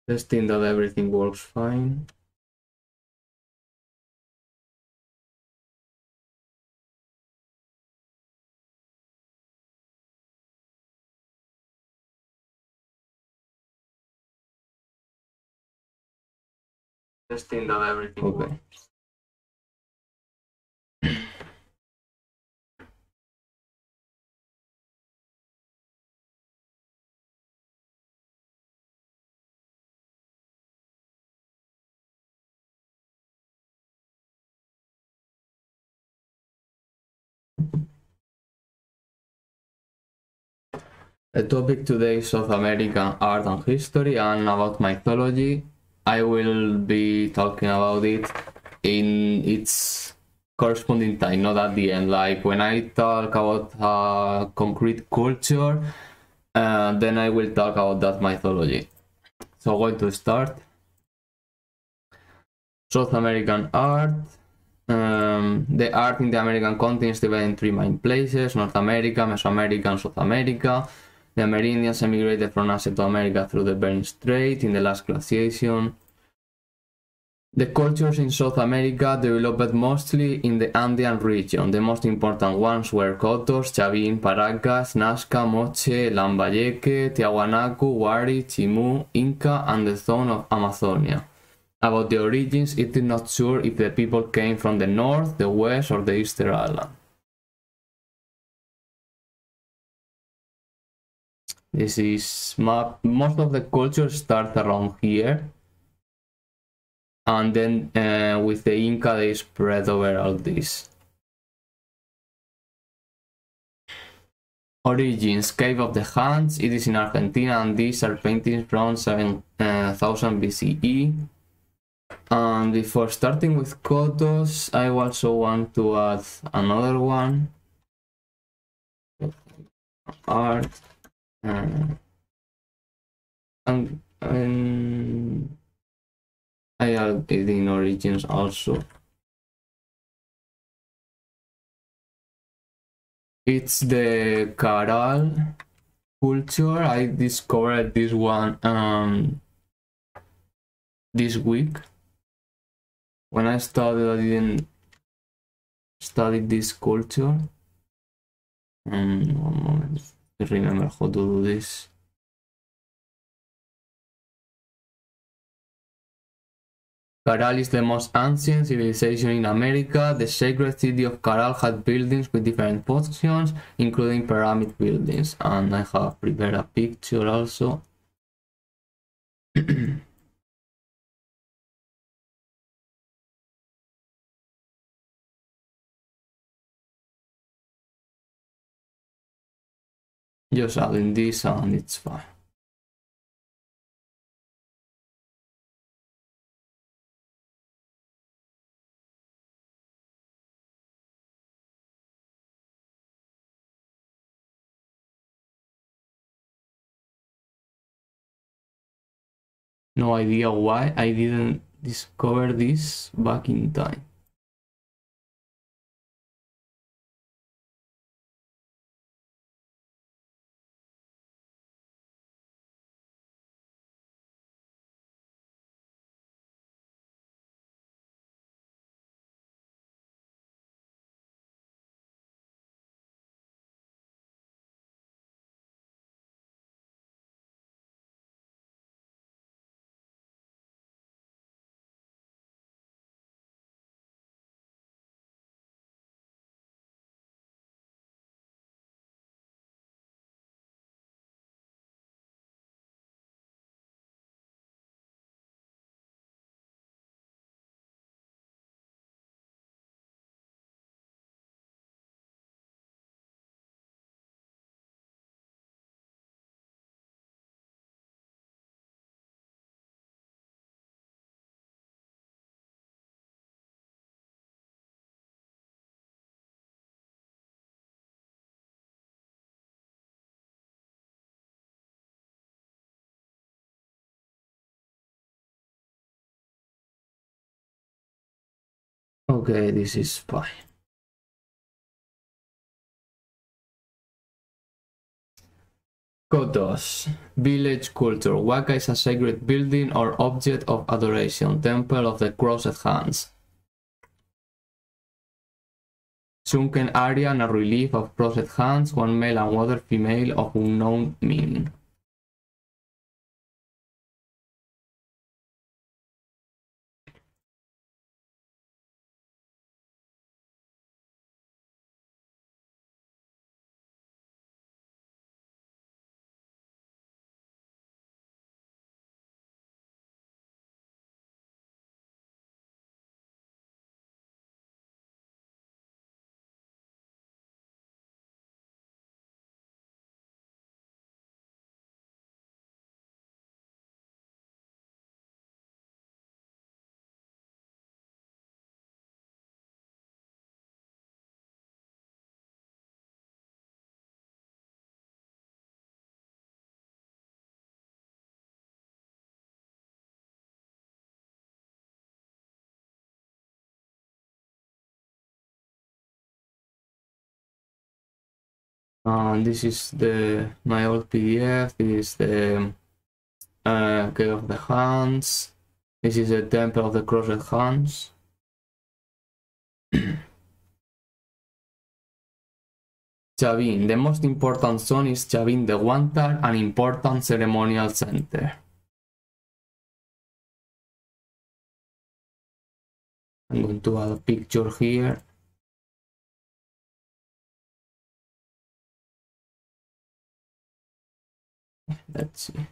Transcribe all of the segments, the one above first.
Testing that everything works fine. Testing that everything works. Okay. The topic today is South American art and history and about mythology. I will be talking about it in its corresponding time, not at the end. Like when I talk about concrete culture, then I will talk about that mythology. So going to start. South American art. The art in the American continent is divided in three main places: North America, Mesoamerica, and South America. The Amerindians emigrated from Asia to America through the Bering Strait in the last glaciation. The cultures in South America developed mostly in the Andean region. The most important ones were Cotos, Chavín, Paracas, Nazca, Moche, Lambayeque, Tiahuanacu, Wari, Chimú, Inca, and the zone of Amazonia. About the origins, it is not sure if the people came from the north, the west, or the eastern island. This is map. Most of the cultures start around here, and then with the Inca they spread over all this. Origins: Cave of the Hands. It is in Argentina, and these are paintings from 7000 BCE. And before starting with Cotos, I also want to add another one. Art. And I added in origins also. It's the Caral culture. I discovered this one this week. When I started, I didn't study this culture. One moment, I remember how to do this. Caral is the most ancient civilization in America. The sacred city of Caral had buildings with different functions, including pyramid buildings. And I have prepared a picture also. Just adding this and it's fine. No idea why I didn't discover this back in time. Okay, this is fine. Kotos. Village culture. Waka is a sacred building or object of adoration. Temple of the Crossed Hands. Sunken area and a relief of crossed hands, one male and other female of unknown meaning. This is my old PDF. This is the Cave of the Hands. This is the Temple of the Crossed Hands. Chavin. The most important zone is Chavin the Wantar, an important ceremonial center. I'm going to add a picture here. Let's see.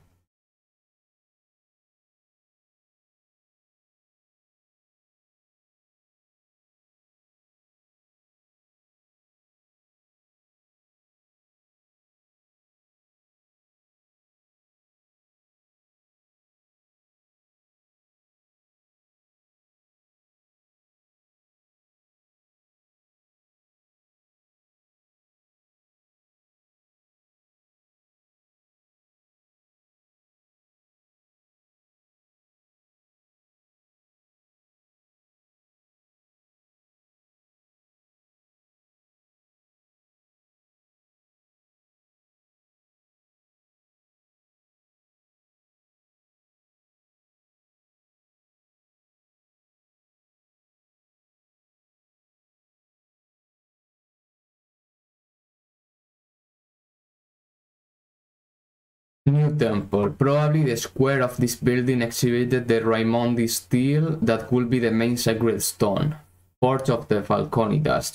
New temple. Probably the square of this building exhibited the Raimondi stele that would be the main sacred stone. Porch of the Falconidas,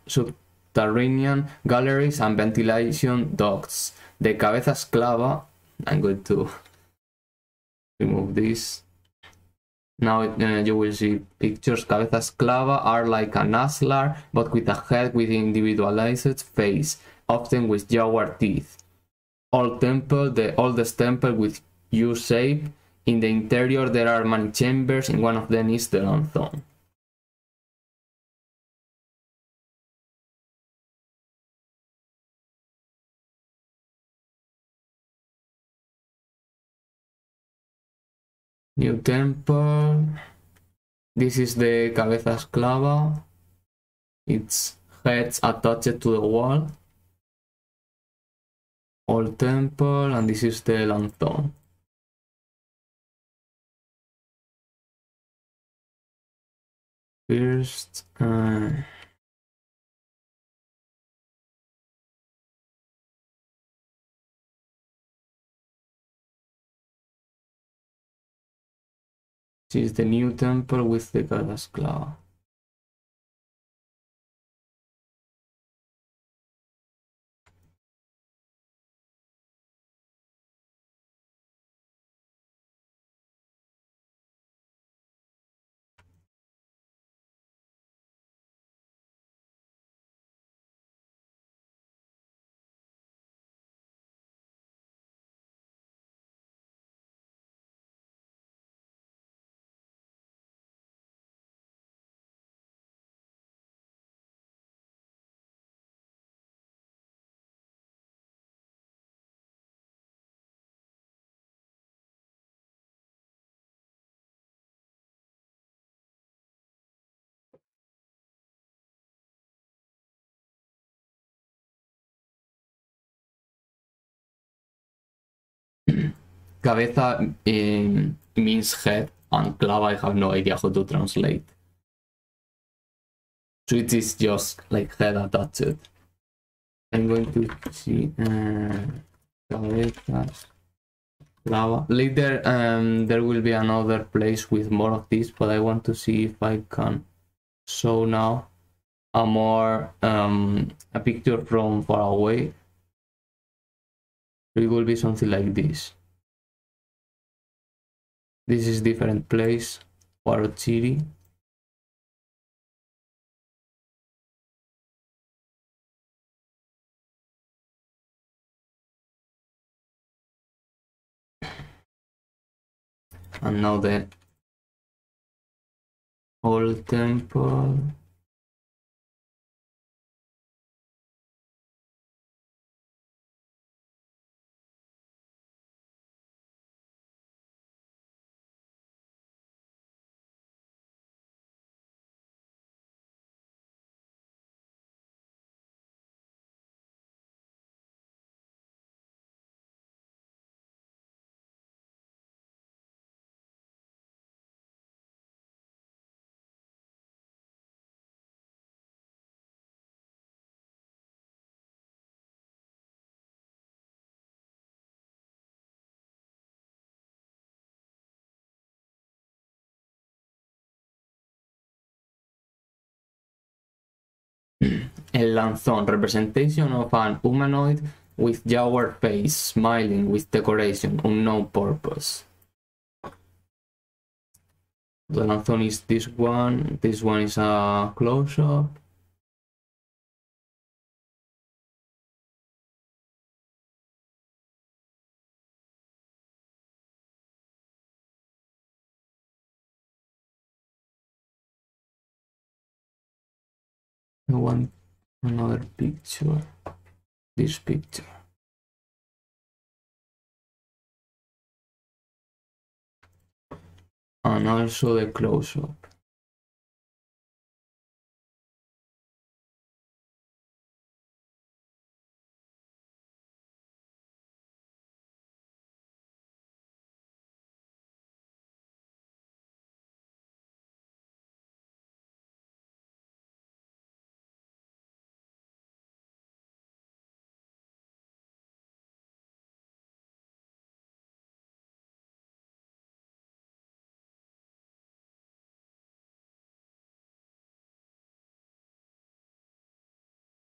subterranean galleries and ventilation ducts. The cabeza esclava. I'm going to remove this. Now you will see pictures. Cabeza esclava are like an aslar, but with a head with individualized face, often with jaguar teeth. Old temple, the oldest temple with U shape. In the interior there are many chambers, in one of them is the lanthorn. New temple. This is the cabeza esclava. Its heads attached to the wall. Old temple, and this is the lanthorn. First, this is the new temple with the cabeza esclava. Cabeza means head, and clava I have no idea how to translate. So it is just like head attached. I'm going to see cabezas, clava. Later there will be another place with more of this, but I want to see if I can show now a more a picture from far away. It will be something like this. This is different place, Chiri. And now the old temple. El lanzón, representation of an humanoid with jaguar face, smiling with decoration, unknown purpose. The lanzón is this one is a close-up. I want another picture, this picture. And also the close-up.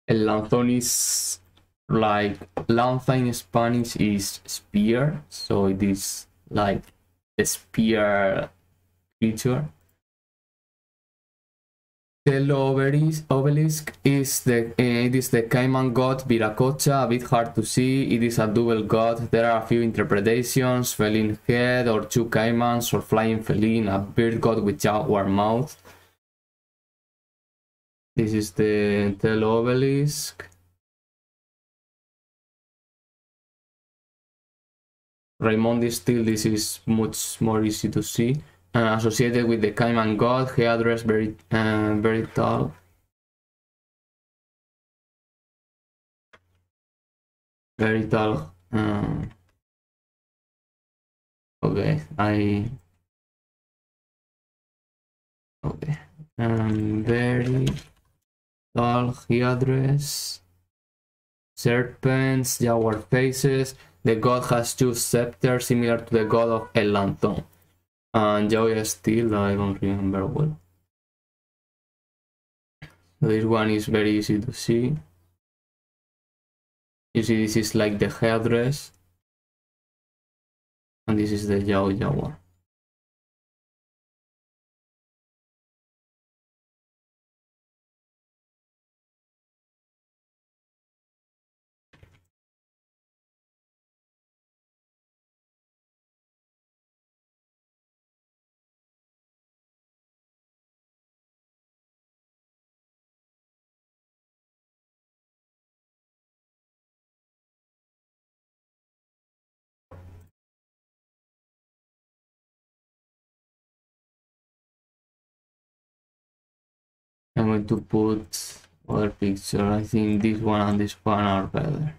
El lanzón is like lanza in Spanish is spear, so it is like a spear creature. The obelisk is the Cayman god Viracocha, a bit hard to see. It is a double god. There are a few interpretations: feline head, or two caimans, or flying feline, a bird god with jaguar mouth. This is the Tel obelisk. Raimondi still, this is much more easy to see. Associated with the Cayman god, headdress very tall. Very tall. Okay, okay. Very tall headdress. Serpents, jaguar faces. The god has two scepters similar to the god of El Lanzón. And Joya still, I don't remember well. So this one is very easy to see. You see, this is like the headdress. And this is the jaguar. I'm going to put other picture. I think this one and this one are better.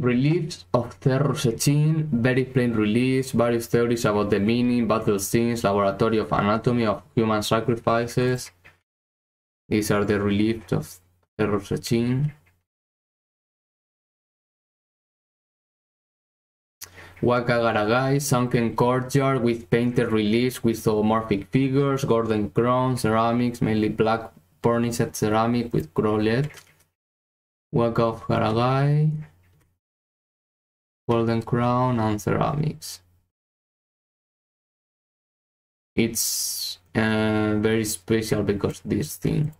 Reliefs of Terror Sechin, very plain reliefs, various theories about the meaning, battle scenes, laboratory of anatomy of human sacrifices. These are the reliefs of Terror Sechin. Wakagaragai, sunken courtyard with painted reliefs with zoomorphic figures, golden crown, ceramics, mainly black burnished ceramic with crowlet. Waka of Garagai, golden crown and ceramics. It's very special because this thing.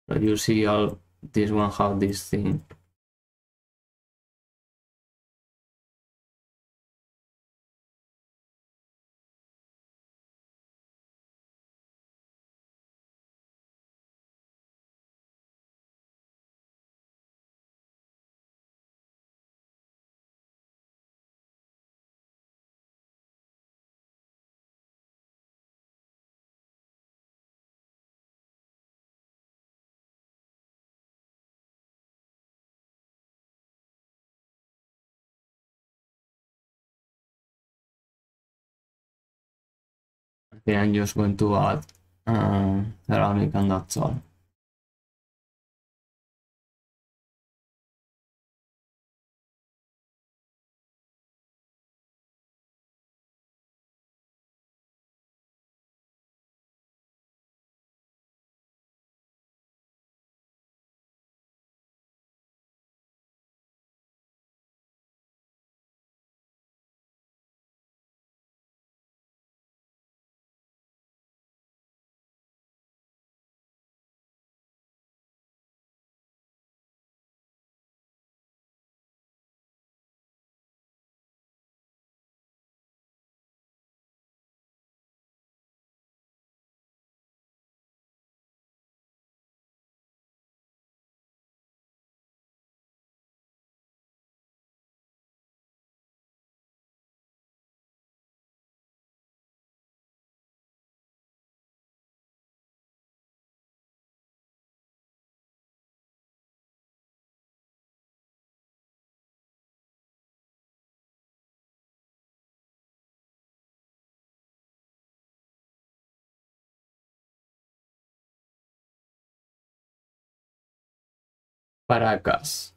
But you see all this one have this thing. Okay, I'm just going to add ceramic and that's all. Paracas.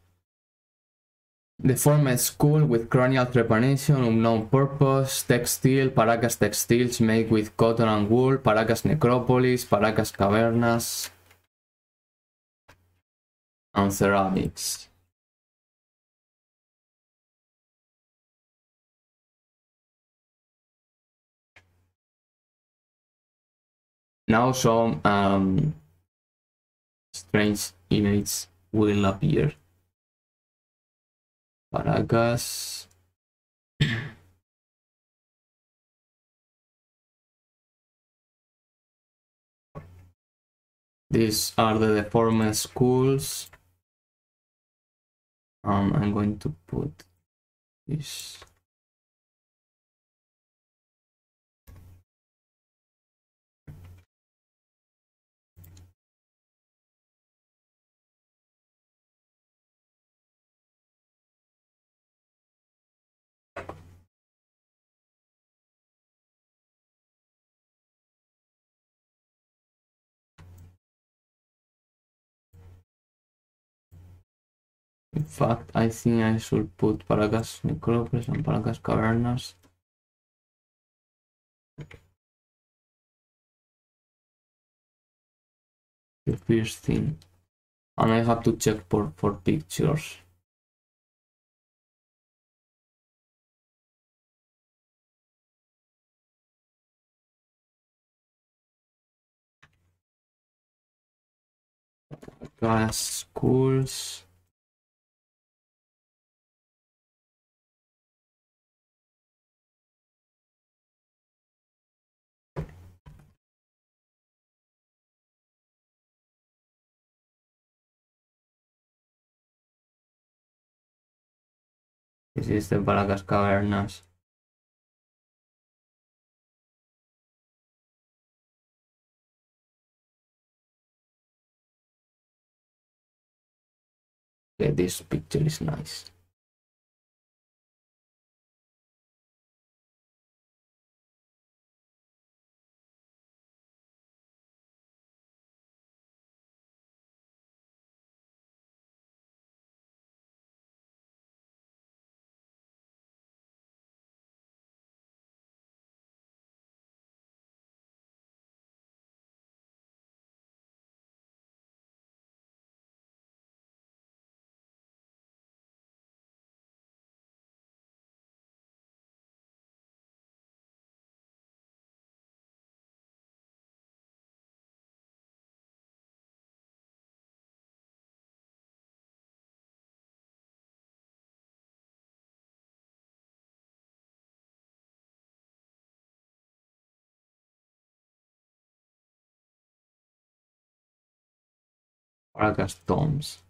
The former school with cranial trepanation, unknown purpose, textile, Paracas textiles made with cotton and wool, Paracas necropolis, Paracas cavernas, and ceramics. Now some strange images will appear. Paracas. These are the deformed schools. I'm going to put this. In fact, I think I should put Paracas necropolis and Paracas cavernas. The first thing. And I have to check for pictures. Paracas schools. This is the Paracas cavernas. Okay, this picture is nice. Paracas tombs.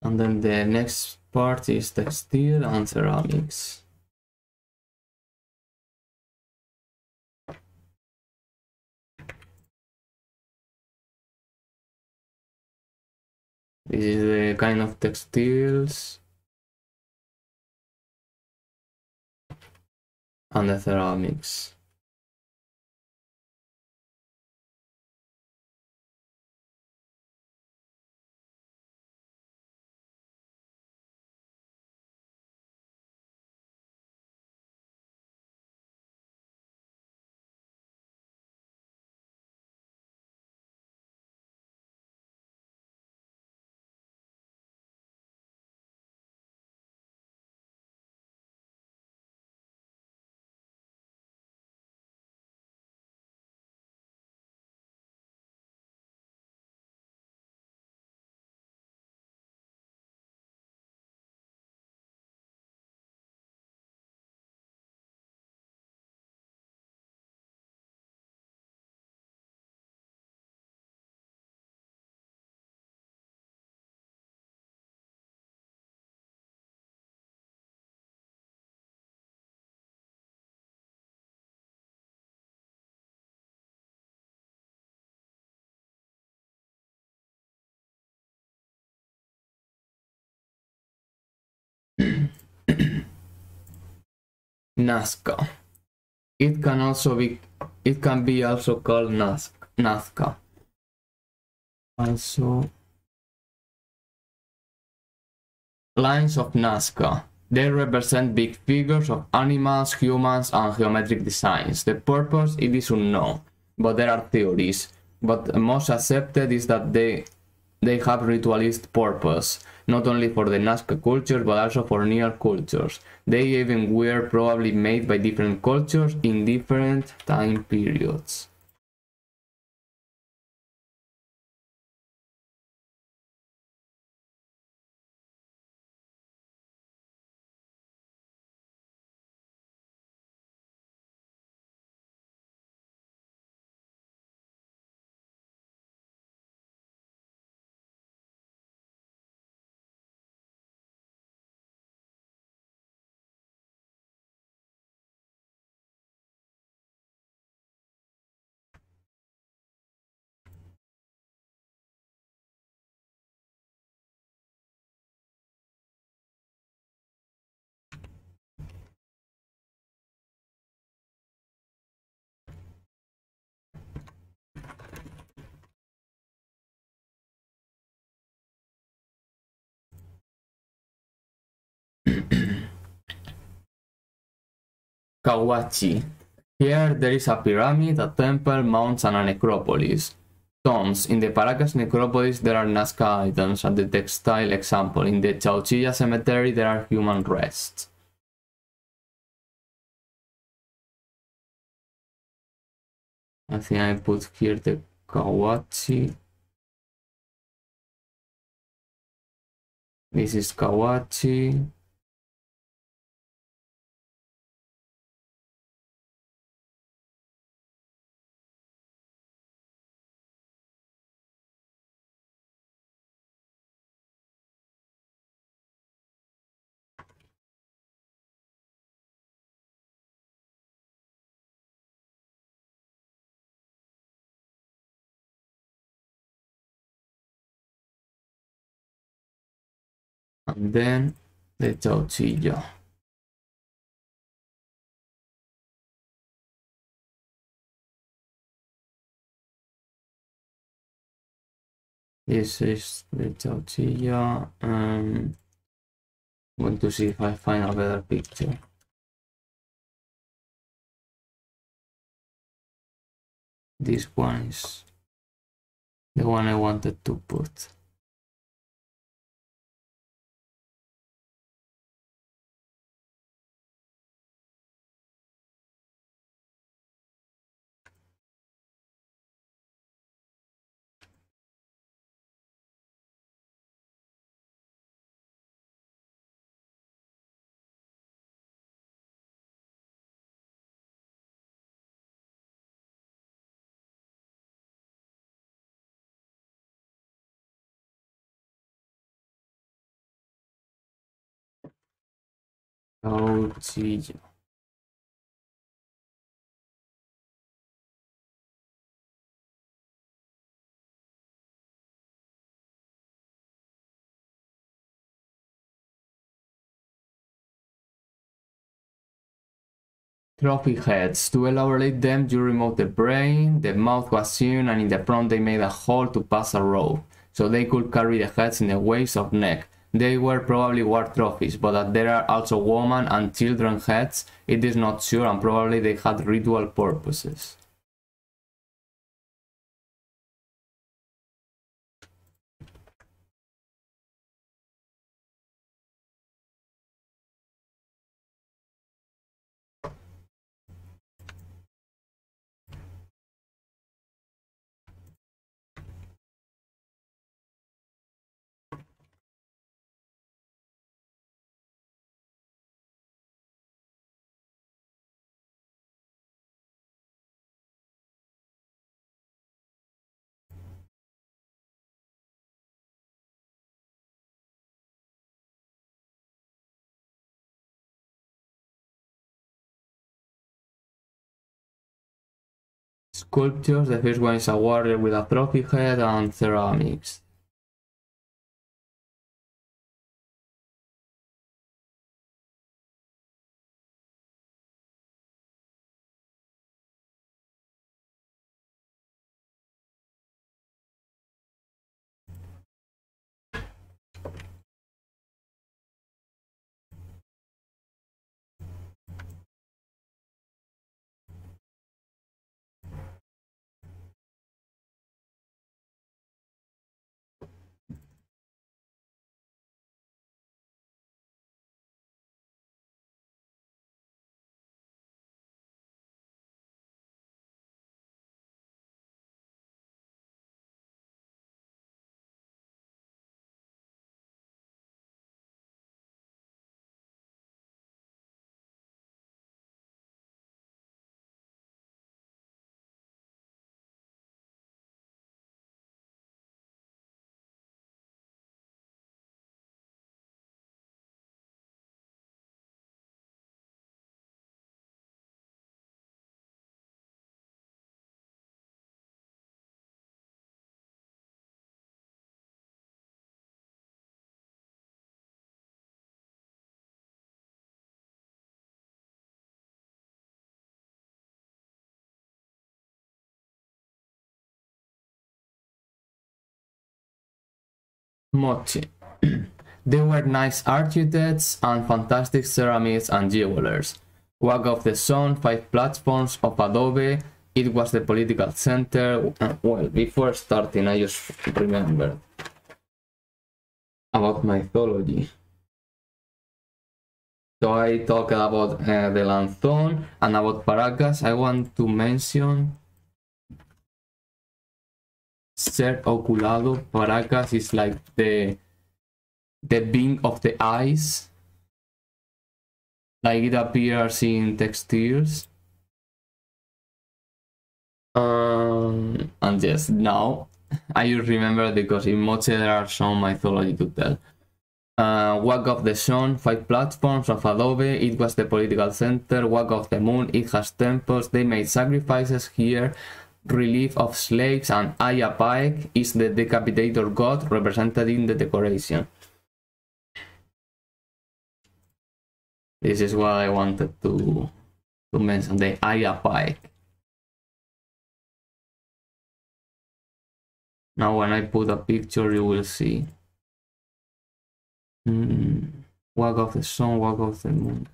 And then the next part is textile and ceramics. This is the kind of textiles and the ceramics. Nazca. It can be also called Nazca. Also, lines of Nazca. They represent big figures of animals, humans, and geometric designs. The purpose it is unknown, but there are theories. But most accepted is that they have ritualist purpose, not only for the Nazca culture but also for near cultures. They even were probably made by different cultures in different time periods. Kawachi. Here there is a pyramid, a temple, mounds, and a necropolis. Tombs. In the Paracas necropolis there are Nazca items at the textile example. In the Chauchilla cemetery there are human rests. I think I put here the Kawachi. This is Kawachi. And then the tortilla. This is the tortilla. I'm going to see if I find a better picture. This one is the one I wanted to put. Tortilla. Trophy heads. To elaborate them, you remove the brain, the mouth was sewn, and in the front they made a hole to pass a rope, so they could carry the heads in the waist of neck. They were probably war trophies, but that there are also woman and children heads, it is not sure, and probably they had ritual purposes. Sculptures, the first one is a warrior with a trophy head, and ceramics. Mochi. They were nice architects and fantastic ceramists and jewelers. Wag of the Sun, 5 platforms of adobe. It was the political center. Well, before starting, I just remembered about mythology. So I talked about the lanzón and about Paracas. I want to mention ser oculado. Paracas is like the beam of the eyes, like it appears in textiles. And yes, now I just remember because in Moche there are some mythology to tell. Wag of the Sun, 5 platforms of adobe. It was the political center. Wag of the Moon, it has temples. They made sacrifices here. Relief of slaves, and Ayapaek is the decapitator god represented in the decoration. This is what I wanted to mention, the Aya pike. Now when I put a picture, you will see. Walk of the sun, walk of the moon.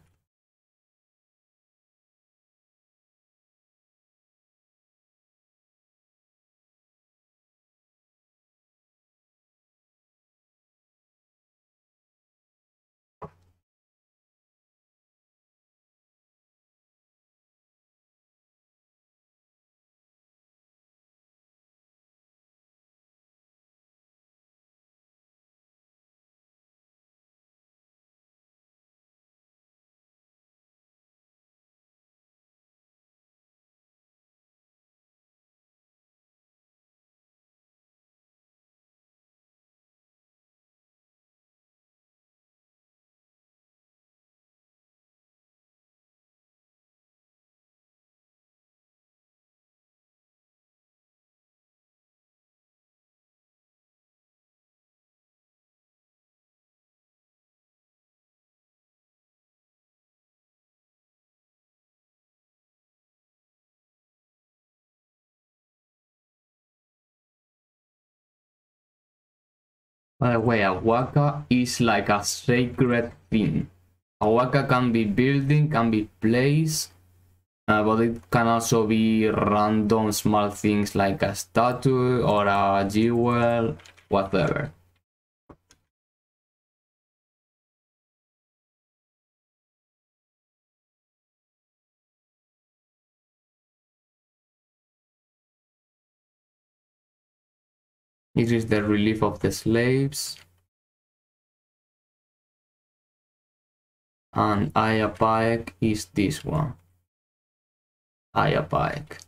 By the way, a waka is like a sacred thing. A waka can be building, can be place, but it can also be random small things like a statue or a jewel, whatever. This is the relief of the slaves. And Aya pike is this one. Aya pike.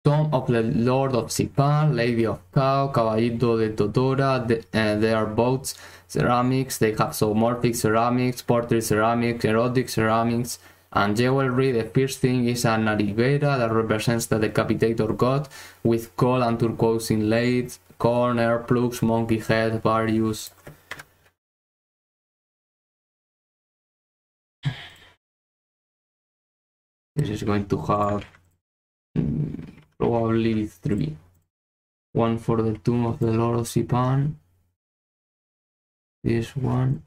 Tomb of the Lord of Sipan, Lady of Cow, Caballito de Totora. They are both ceramics. They have zoomorphic ceramics, portrait ceramics, erotic ceramics, and jewelry. The first thing is a nariguera that represents the decapitator god with gold and turquoise inlaid, corn, air plugs, monkey head, various. This is going to have probably 3. One for the Tomb of the Lord of Sipan. This one.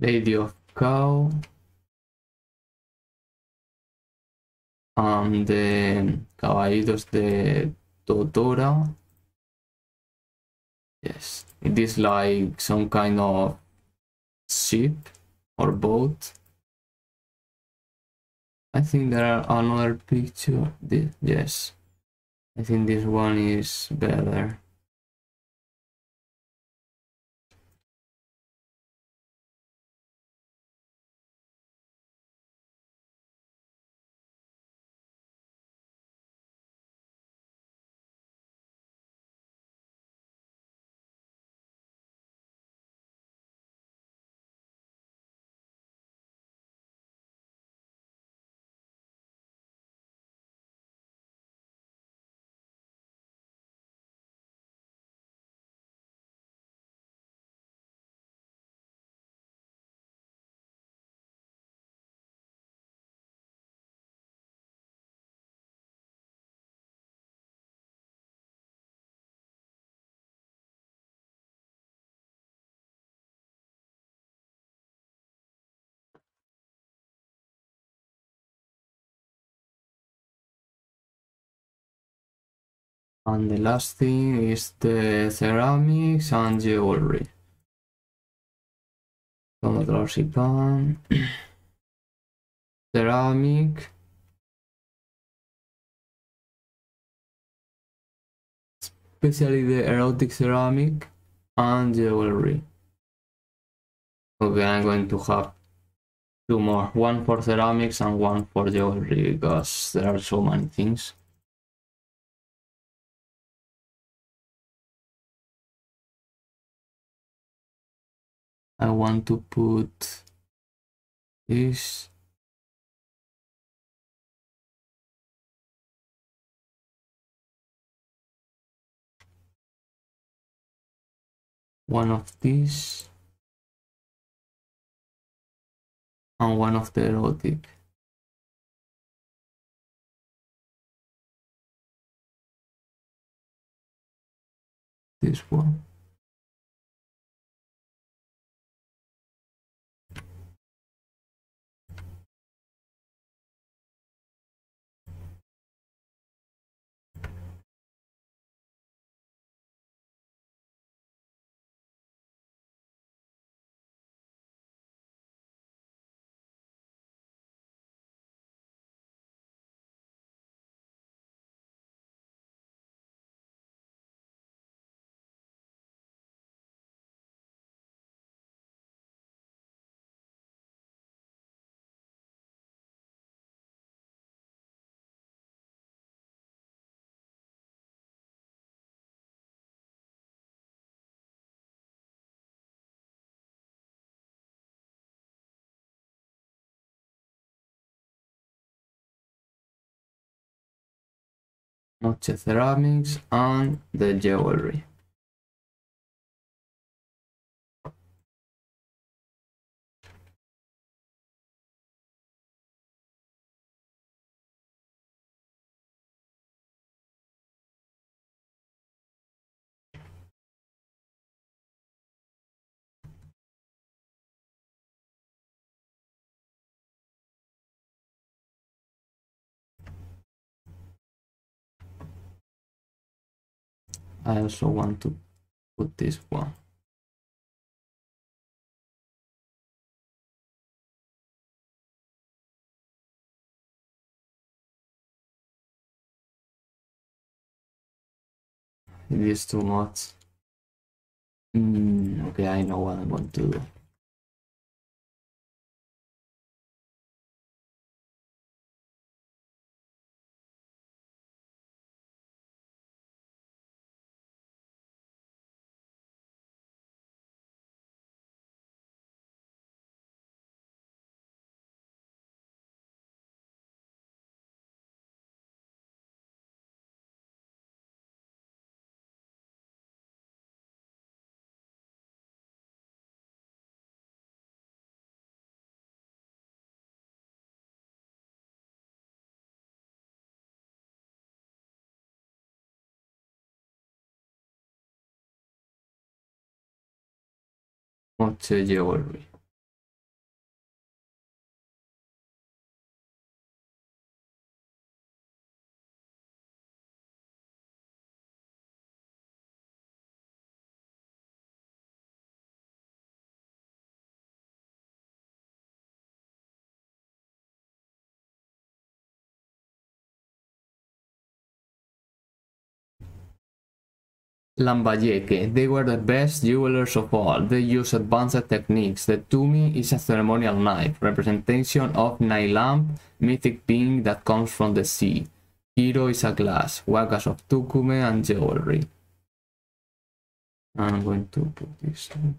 Lady of cow and the caballitos de Totora. Yes, it is like some kind of ship or boat. I think there are another picture. Yes, I think this one is better. And the last thing is the ceramics and jewelry. Tomatlarsipan. Ceramic. Especially the erotic ceramic and jewelry. Okay, I'm going to have two more. One for ceramics and one for jewelry because there are so many things. I want to put this. One of these. And one of the erotic. This one. Noche ceramics and the jewelry. I also want to put this one. It is too much. Okay, I know what I'm going to do. Noche jewelry. Lambayeque. They were the best jewelers of all. They used advanced techniques. The tumi is a ceremonial knife, representation of Nailamp, mythic being that comes from the sea. Hiro is a glass, wakas of tukume and jewelry. I'm going to put this in.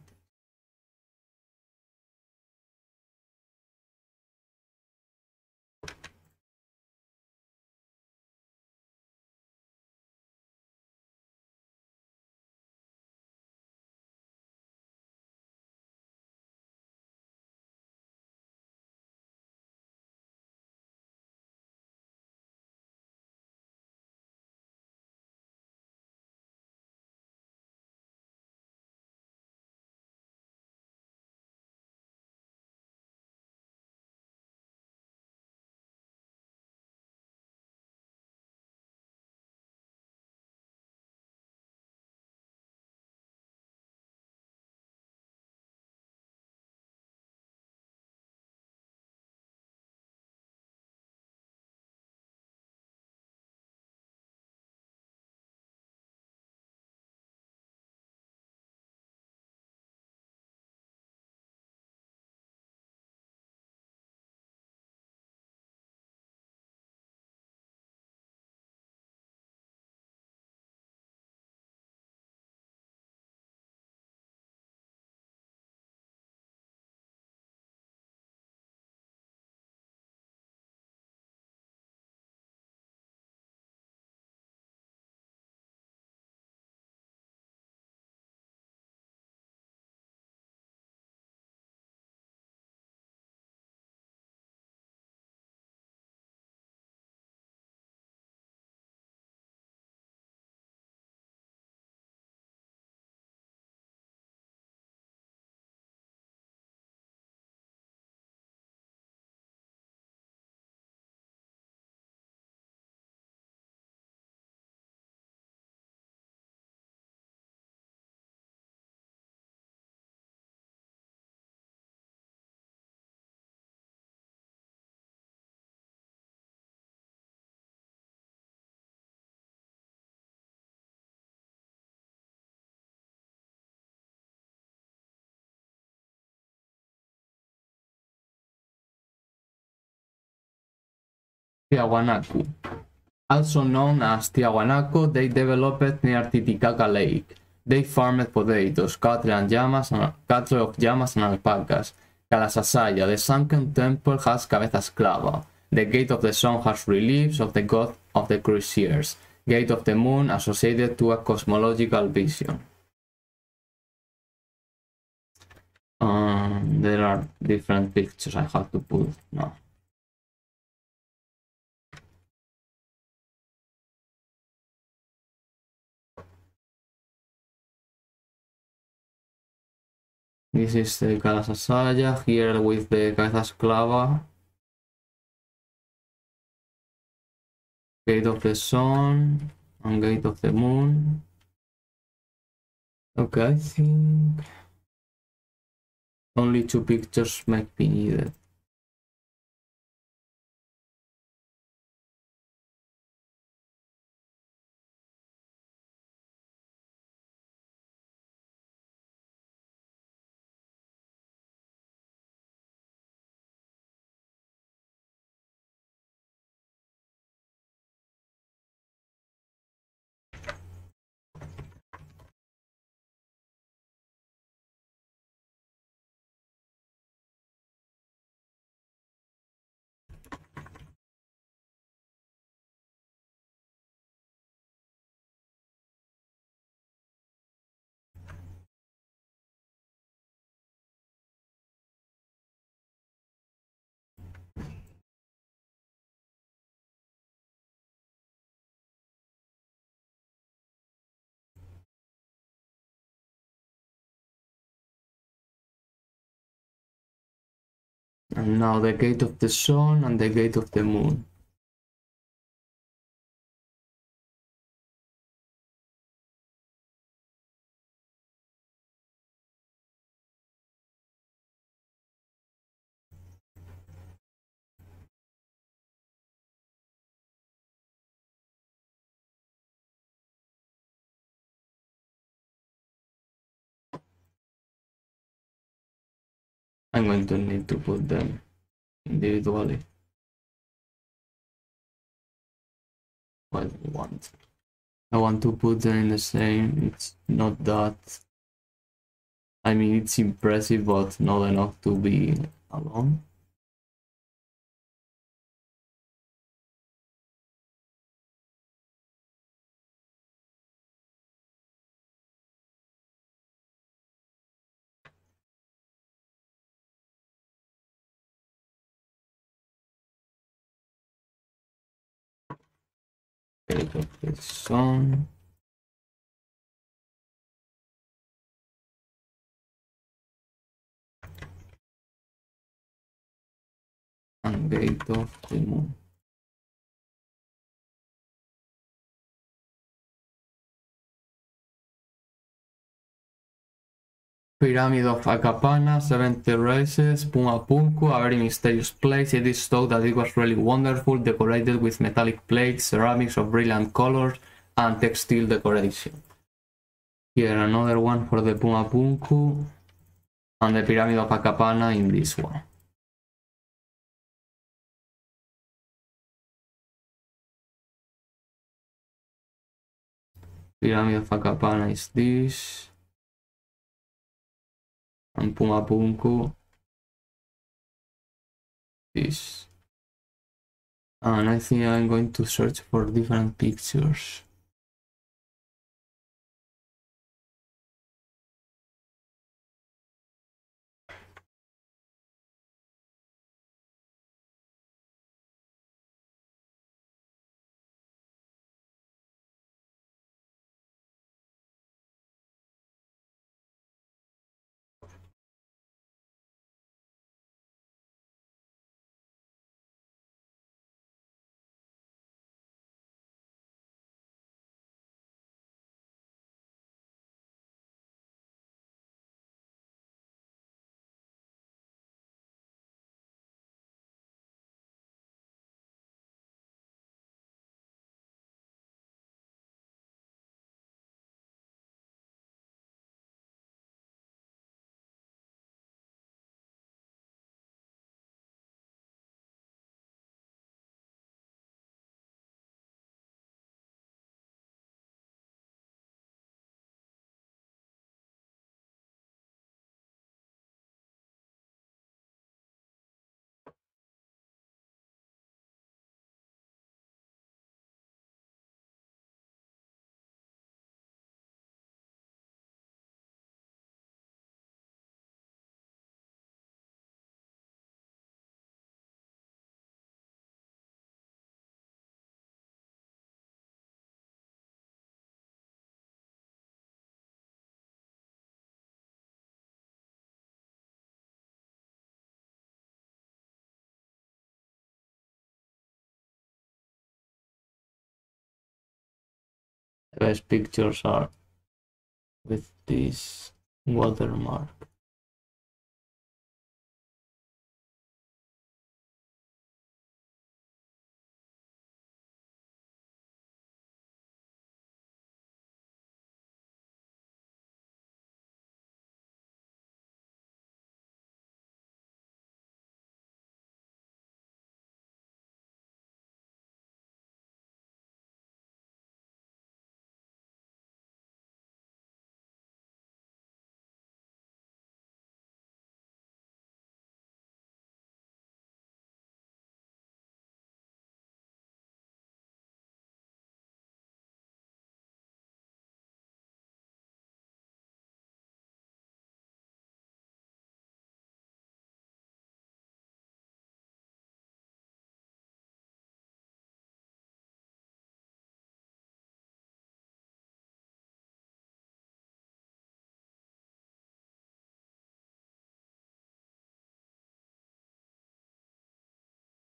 Tiahuanaco. Also known as Tiahuanaco, they developed near Titicaca Lake. They farmed potatoes, cattle of llamas and alpacas. Calasasaya, the sunken temple has cabeza esclava. The gate of the sun has reliefs of the god of the crusaders. Gate of the moon associated to a cosmological vision. There are different pictures I have to put now. This is the Calasasaya here with the cabeza esclava. Gate of the sun and gate of the moon. Okay, I think only 2 pictures might be needed. And now the gate of the sun and the gate of the moon. I'm going to need to put them individually. Well, I want to put them in the same. It's not that. I mean, it's impressive, but not enough to be alone. Okay, put this on. And gate of the moon. Pyramid of Acapana, 7 terraces, Pumapunku, a very mysterious place. It is thought that it was really wonderful, decorated with metallic plates, ceramics of brilliant colors, and textile decoration. Here another one for the Pumapunku, and the Pyramid of Acapana in this one. Pyramid of Acapana is this. And Pumapunku this. And I think I'm going to search for different pictures. The best pictures are with this watermark.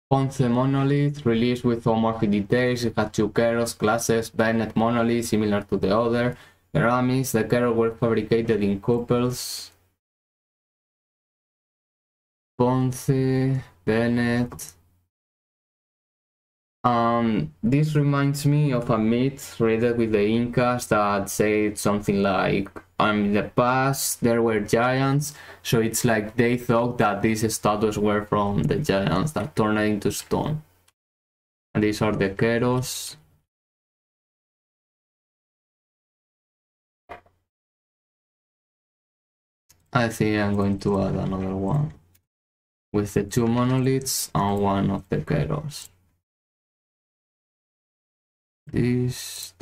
Ponce monolith, released with homomorphic details. It had two Keros classes, Bennett monolith, similar to the other. Ceramics, the Keros were fabricated in couples. Ponce, Bennett. This reminds me of a myth related with the Incas that said something like in the past there were giants, so it's like they thought that these statues were from the giants that turned into stone. And these are the Keros. I think I'm going to add another one with the 2 monoliths and one of the Keros. This.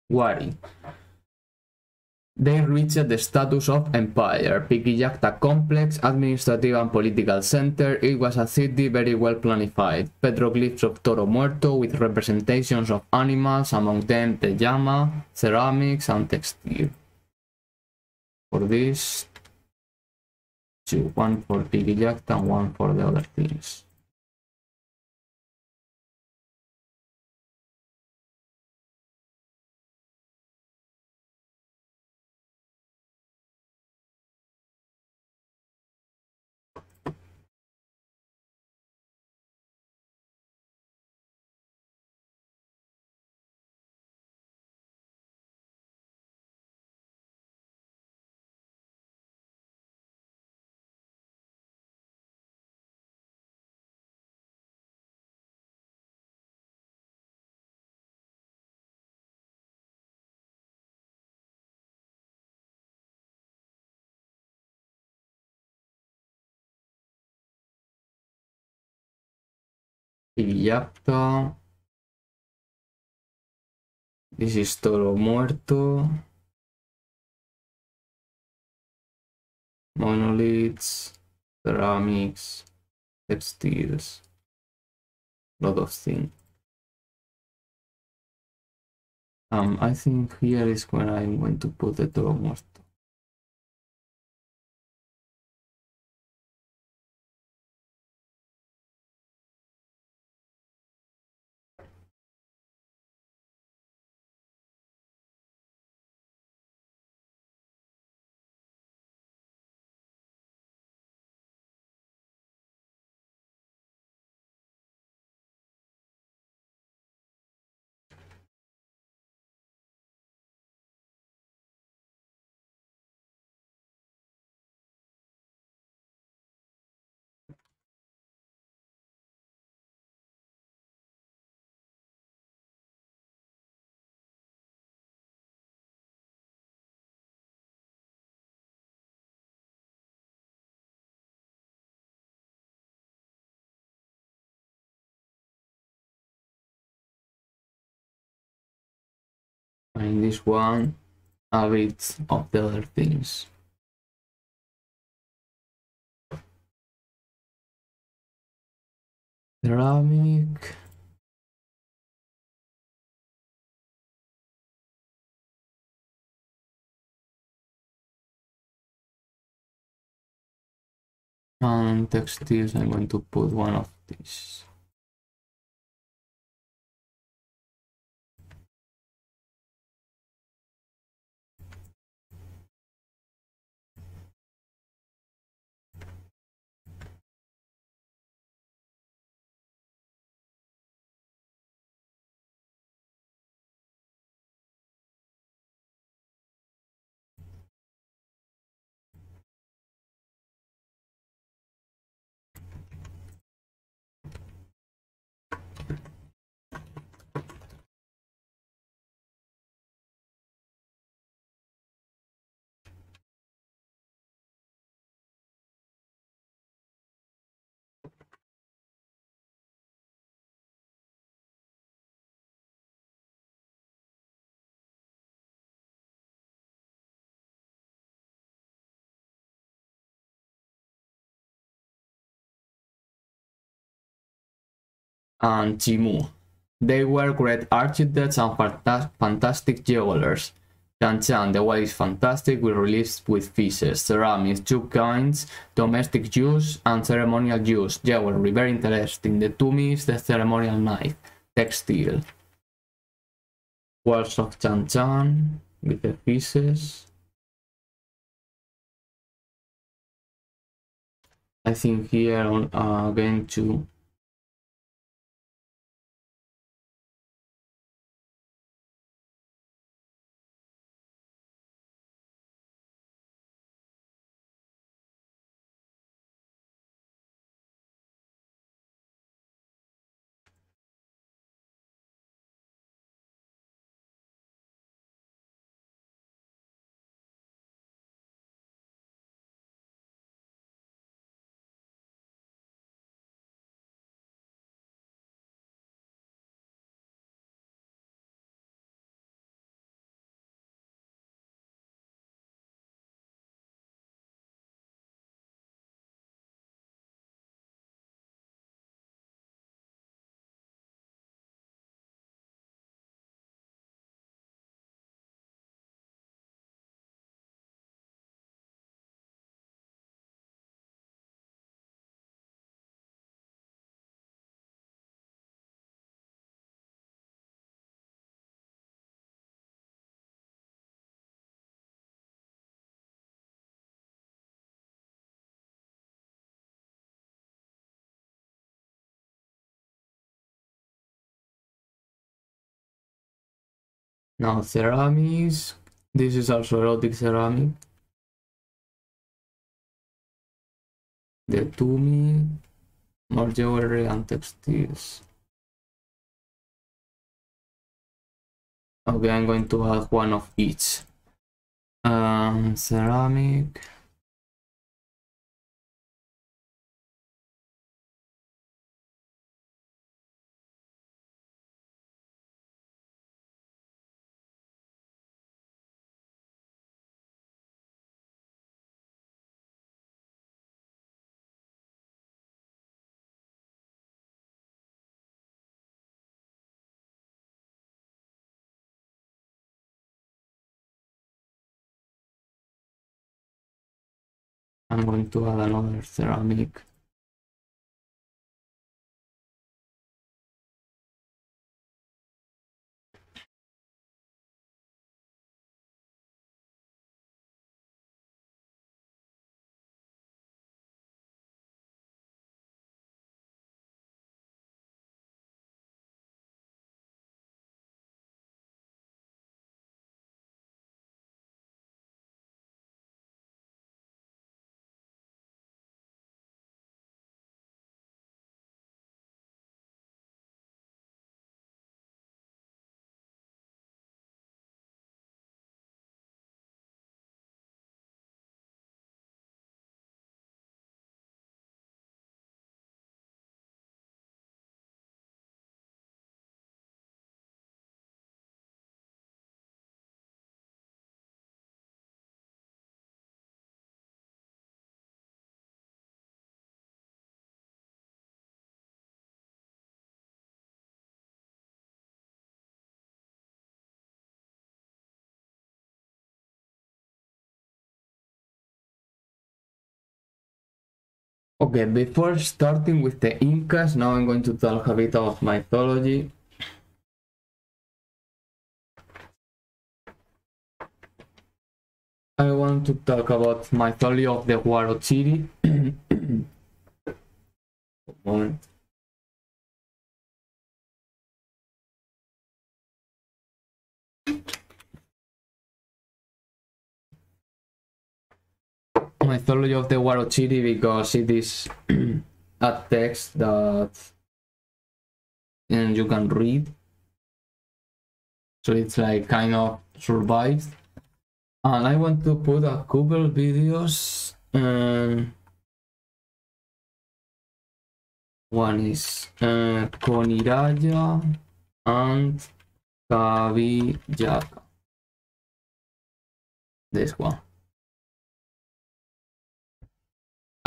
Wari. They reached the status of empire. Piquillacta complex, administrative and political center. It was a city very well planified. Petroglyphs of Toro Muerto with representations of animals, among them the llama, ceramics and textile. For this, one for Piquillacta and one for the other things. Piquillacta. This is Toro Muerto. Monoliths, ceramics, textiles, lot of things. I think here is where I'm going to put the Toro Muerto. And this one, a bit of the other things. Ceramic. And textiles, I'm going to put one of these. And Jimu. They were great architects and fantastic jewelers. Chan Chan, the wine is fantastic, we released with fishes, ceramics, two kinds, domestic use and ceremonial use, jewelry, very interesting. The Tumi is the ceremonial knife, textile. Walls of Chan Chan with the fishes. I think here going to now ceramics. This is also erotic ceramic. The Tumi, more jewelry and textiles. Okay, I'm going to add one of each. Ceramic. I'm going to add another ceramic. Okay, before starting with the Incas, now I'm going to talk a bit of mythology. I want to talk about mythology of the Huarochiri. Moment. Mythology of the Huarochiri because it is a text that you can read, so it's like kind of survives. And I want to put a couple videos. One is Koniraya and Kaviyaka. This one.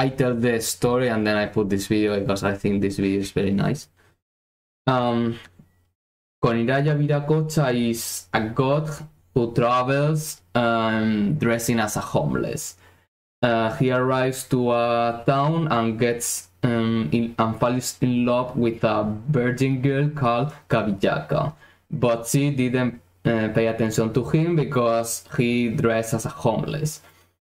I tell the story and then I put this video because I think this video is very nice. Koniraya Viracocha is a god who travels dressing as a homeless. He arrives to a town and gets and falls in love with a virgin girl called Kaviyaka, but she didn't pay attention to him because he dressed as a homeless.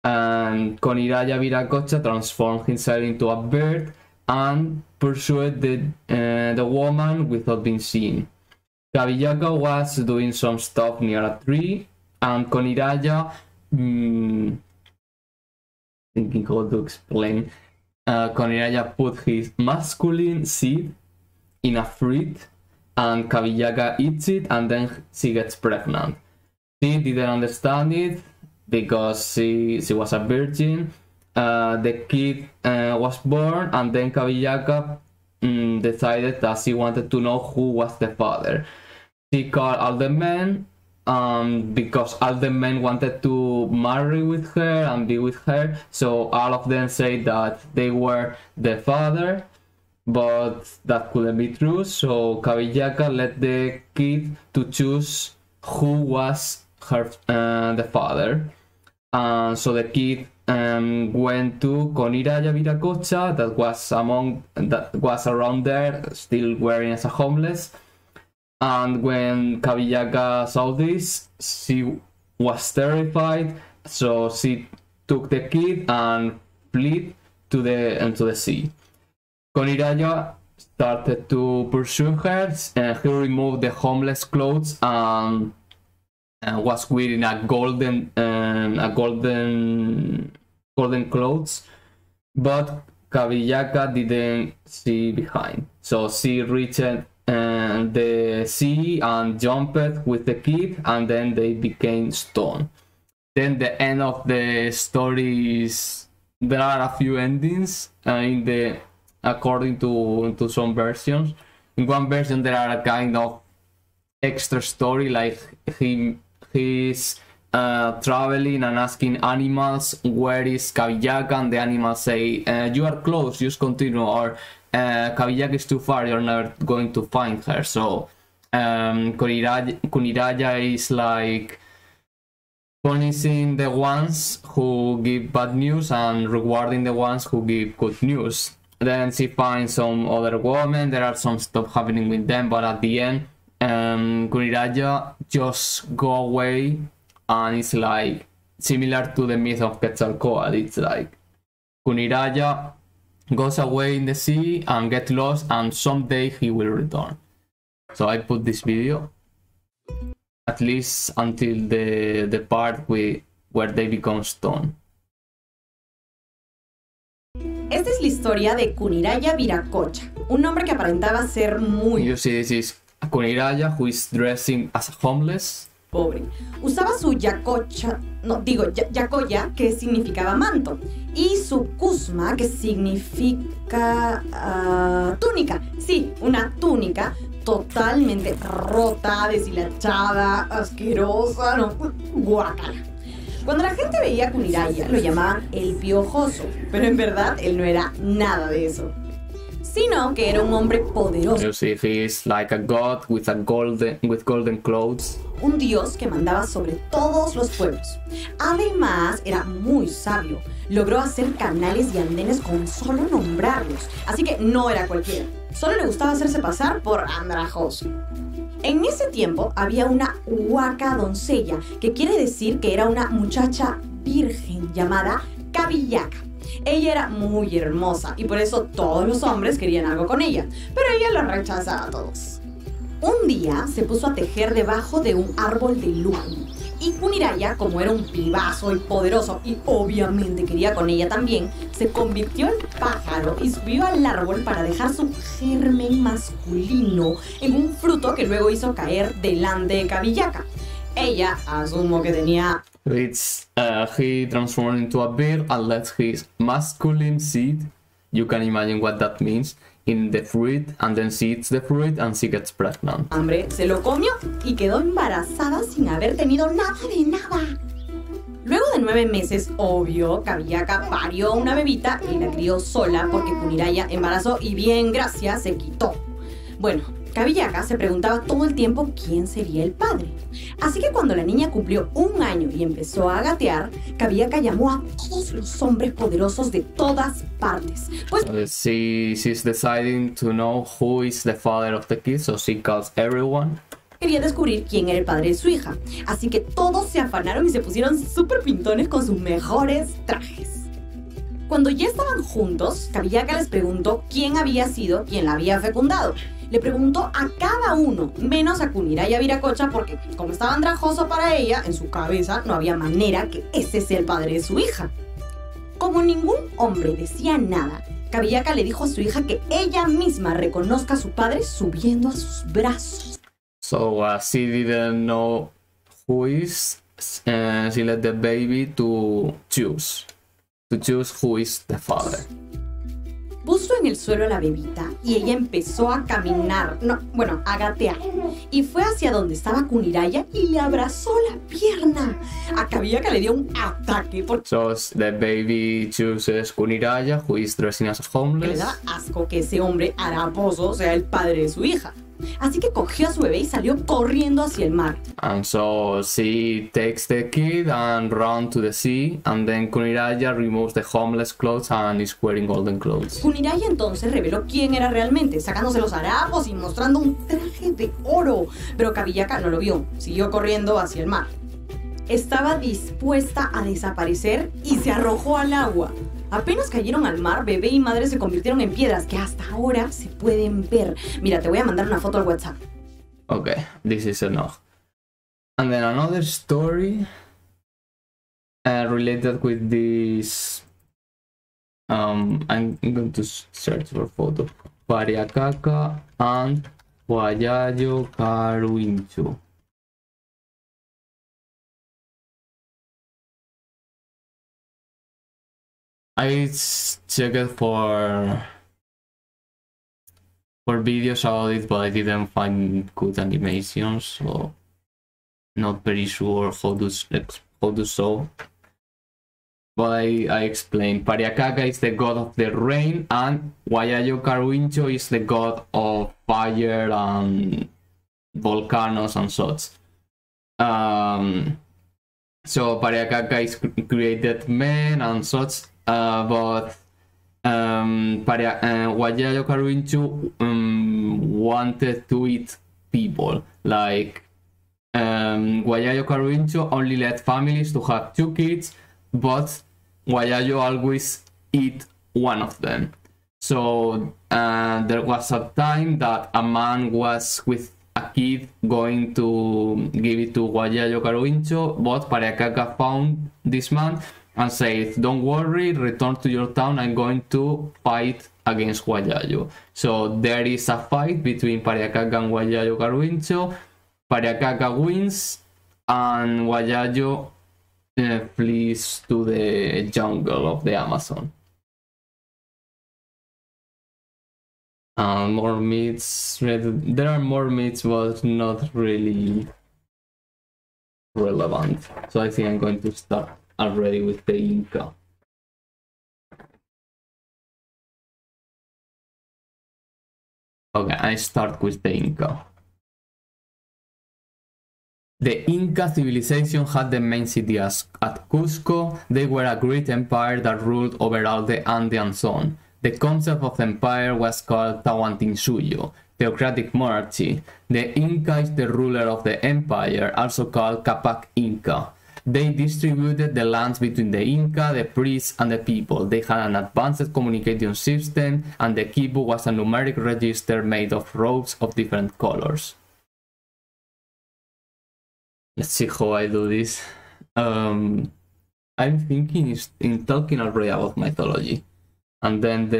And Koniraya Viracocha transformed himself into a bird and pursued the woman without being seen. Kaviyaka was doing some stuff near a tree, and Koniraya, thinking how to explain, Koniraya put his masculine seed in a fruit, and Kaviyaka eats it, and then she gets pregnant. She didn't understand it because she was a virgin. The kid was born, and then Kaviyaka decided that she wanted to know who was the father. She called all the men because all the men wanted to marry with her and be with her, so all of them say that they were the father, but that couldn't be true. So Kaviyaka let the kid to choose who was her the father. So the kid went to Koniraya Viracocha, that was around there, still wearing as a homeless. And when Kaviyaka saw this, she was terrified, so she took the kid and fled to the sea. Koniraya started to pursue her, and he removed the homeless clothes and was wearing a golden clothes, but Kaviyaka didn't see behind, so she reached the sea and jumped with the kid, and then they became stone. Then the end of the story is there are a few endings according to some versions. In one version there are a kind of extra story, like he's traveling and asking animals where is Kaviyaka, and the animals say you are close, just continue, or Kaviyaka is too far, you're never going to find her. So Koniraya is like punishing the ones who give bad news and rewarding the ones who give good news. Then she finds some other woman, there are some stuff happening with them, but at the end Koniraya just go away, and it's like similar to the myth of Quetzalcoatl. It's like Koniraya goes away in the sea and get lost, and someday he will return. So I put this video at least until the part where they become stone. Esta es la historia de Koniraya Viracocha, un hombre que aparentaba ser muy... You see, this is Koniraya who is dressing as a homeless. Pobre. Usaba su yacoya, que significaba manto, y su kusma, que significa túnica. Sí, una túnica totalmente rota, deshilachada, asquerosa, no, guácala. Cuando la gente veía a Koniraya, lo llamaban el piojoso, pero en verdad él no era nada de eso. sino que era un hombre poderoso. You see, he is like a god with golden clothes. Un dios que mandaba sobre todos los pueblos. Además, era muy sabio. Logró hacer canales y andenes con solo nombrarlos. Así que no era cualquiera. Solo le gustaba hacerse pasar por andrajoso. En ese tiempo había una huaca doncella, que quiere decir que era una muchacha virgen llamada Cabillaca. Ella era muy hermosa y por eso todos los hombres querían algo con ella, pero ella los rechazaba a todos. Un día se puso a tejer debajo de un árbol de lujo y Kuniraya, como era un pibazo y poderoso y obviamente quería con ella también, se convirtió en pájaro y subió al árbol para dejar su germen masculino en un fruto que luego hizo caer delante de Cabillaca. Ella, asumo que tenía... He transformed into a bear and let his masculine seed, you can imagine what that means, in the fruit, and then she eats the fruit and she gets pregnant. Hambre, se lo comió y quedó embarazada sin haber tenido nada de nada. Luego de 9 meses, obvio, Cabillaca parió una bebita y la crió sola porque Kuniraya embarazó y bien gracias se quitó. Bueno, Cabillaca se preguntaba todo el tiempo quién sería el padre. Así que cuando la niña cumplió 1 año y empezó a gatear, Cabillaca llamó a todos los hombres poderosos de todas partes. Pues she's deciding to know who is the father of the kid, so she calls everyone. Quería descubrir quién era el padre de su hija. Así que todos se afanaron y se pusieron súper pintones con sus mejores trajes. Cuando ya estaban juntos, Cabillaca les preguntó quién había sido quien la había fecundado. Le preguntó a cada uno, menos a Kuniraya Viracocha, porque como estaba andrajoso para ella, en su cabeza no había manera que ese sea el padre de su hija. Como ningún hombre decía nada, Cabillaca le dijo a su hija que ella misma reconozca a su padre subiendo a sus brazos. So she didn't know who is, she let the baby to choose who is the father. Puso en el suelo a la bebita y ella empezó a caminar, a gatear. Y fue hacia donde estaba Kuniraya y le abrazó la pierna. A Cabillaca le dio un ataque porque... So the baby chooses Kuniraya, who is dressing as le homeless. daba asco que ese hombre haraposo sea el padre de su hija. Así que cogió a su bebé y salió corriendo hacia el mar. And so she takes the kid and run to the sea, and then Kuniraya removes the homeless clothes and is wearing golden clothes. Kuniraya entonces reveló quién era realmente, sacándose los harapos y mostrando un traje de oro. Pero Cabillaca no lo vio, siguió corriendo hacia el mar. Estaba dispuesta a desaparecer y se arrojó al agua. Apenas cayeron al mar, bebé y madre se convirtieron en piedras que hasta ahora se pueden ver. Mira, te voy a mandar una foto al WhatsApp. Okay, this is enough. And then another story related with this. I'm going to search for photo. Pariacaca and Guayayo Caruincho. I checked for videos about it, but I didn't find good animations, so not very sure how to show. But I explained. Pariacaca is the god of the rain, and Guayayo Caruincho is the god of fire and volcanoes and such. So Pariacaca is created men and such. But Guayayo Caruincho wanted to eat people. Like Guayayo Caruincho only let families to have 2 kids, but Guayayo always eat one of them. So there was a time that a man was with a kid going to give it to Guayayo Caruincho, but Pariacaca found this man and said, "Don't worry, return to your town, I'm going to fight against Guayayo." So there is a fight between Pariacaca and Guayayo Caruincho. Pariacaca wins and Guayayo flees to the jungle of the Amazon. More myths. There are more myths, but not really relevant. So I think I'm going to start already with the Inca. Okay, I start with the Inca. The Inca civilization had the main city at Cusco. They were a great empire that ruled over all the Andean zone. The concept of empire was called Tawantinsuyo, theocratic monarchy. The Inca is the ruler of the empire, also called Capac Inca. They distributed the lands between the Inca, the priests, and the people. They had an advanced communication system, and the kipu was a numeric register made of ropes of different colors. Let's see how I do this. I'm thinking in talking already about mythology. And then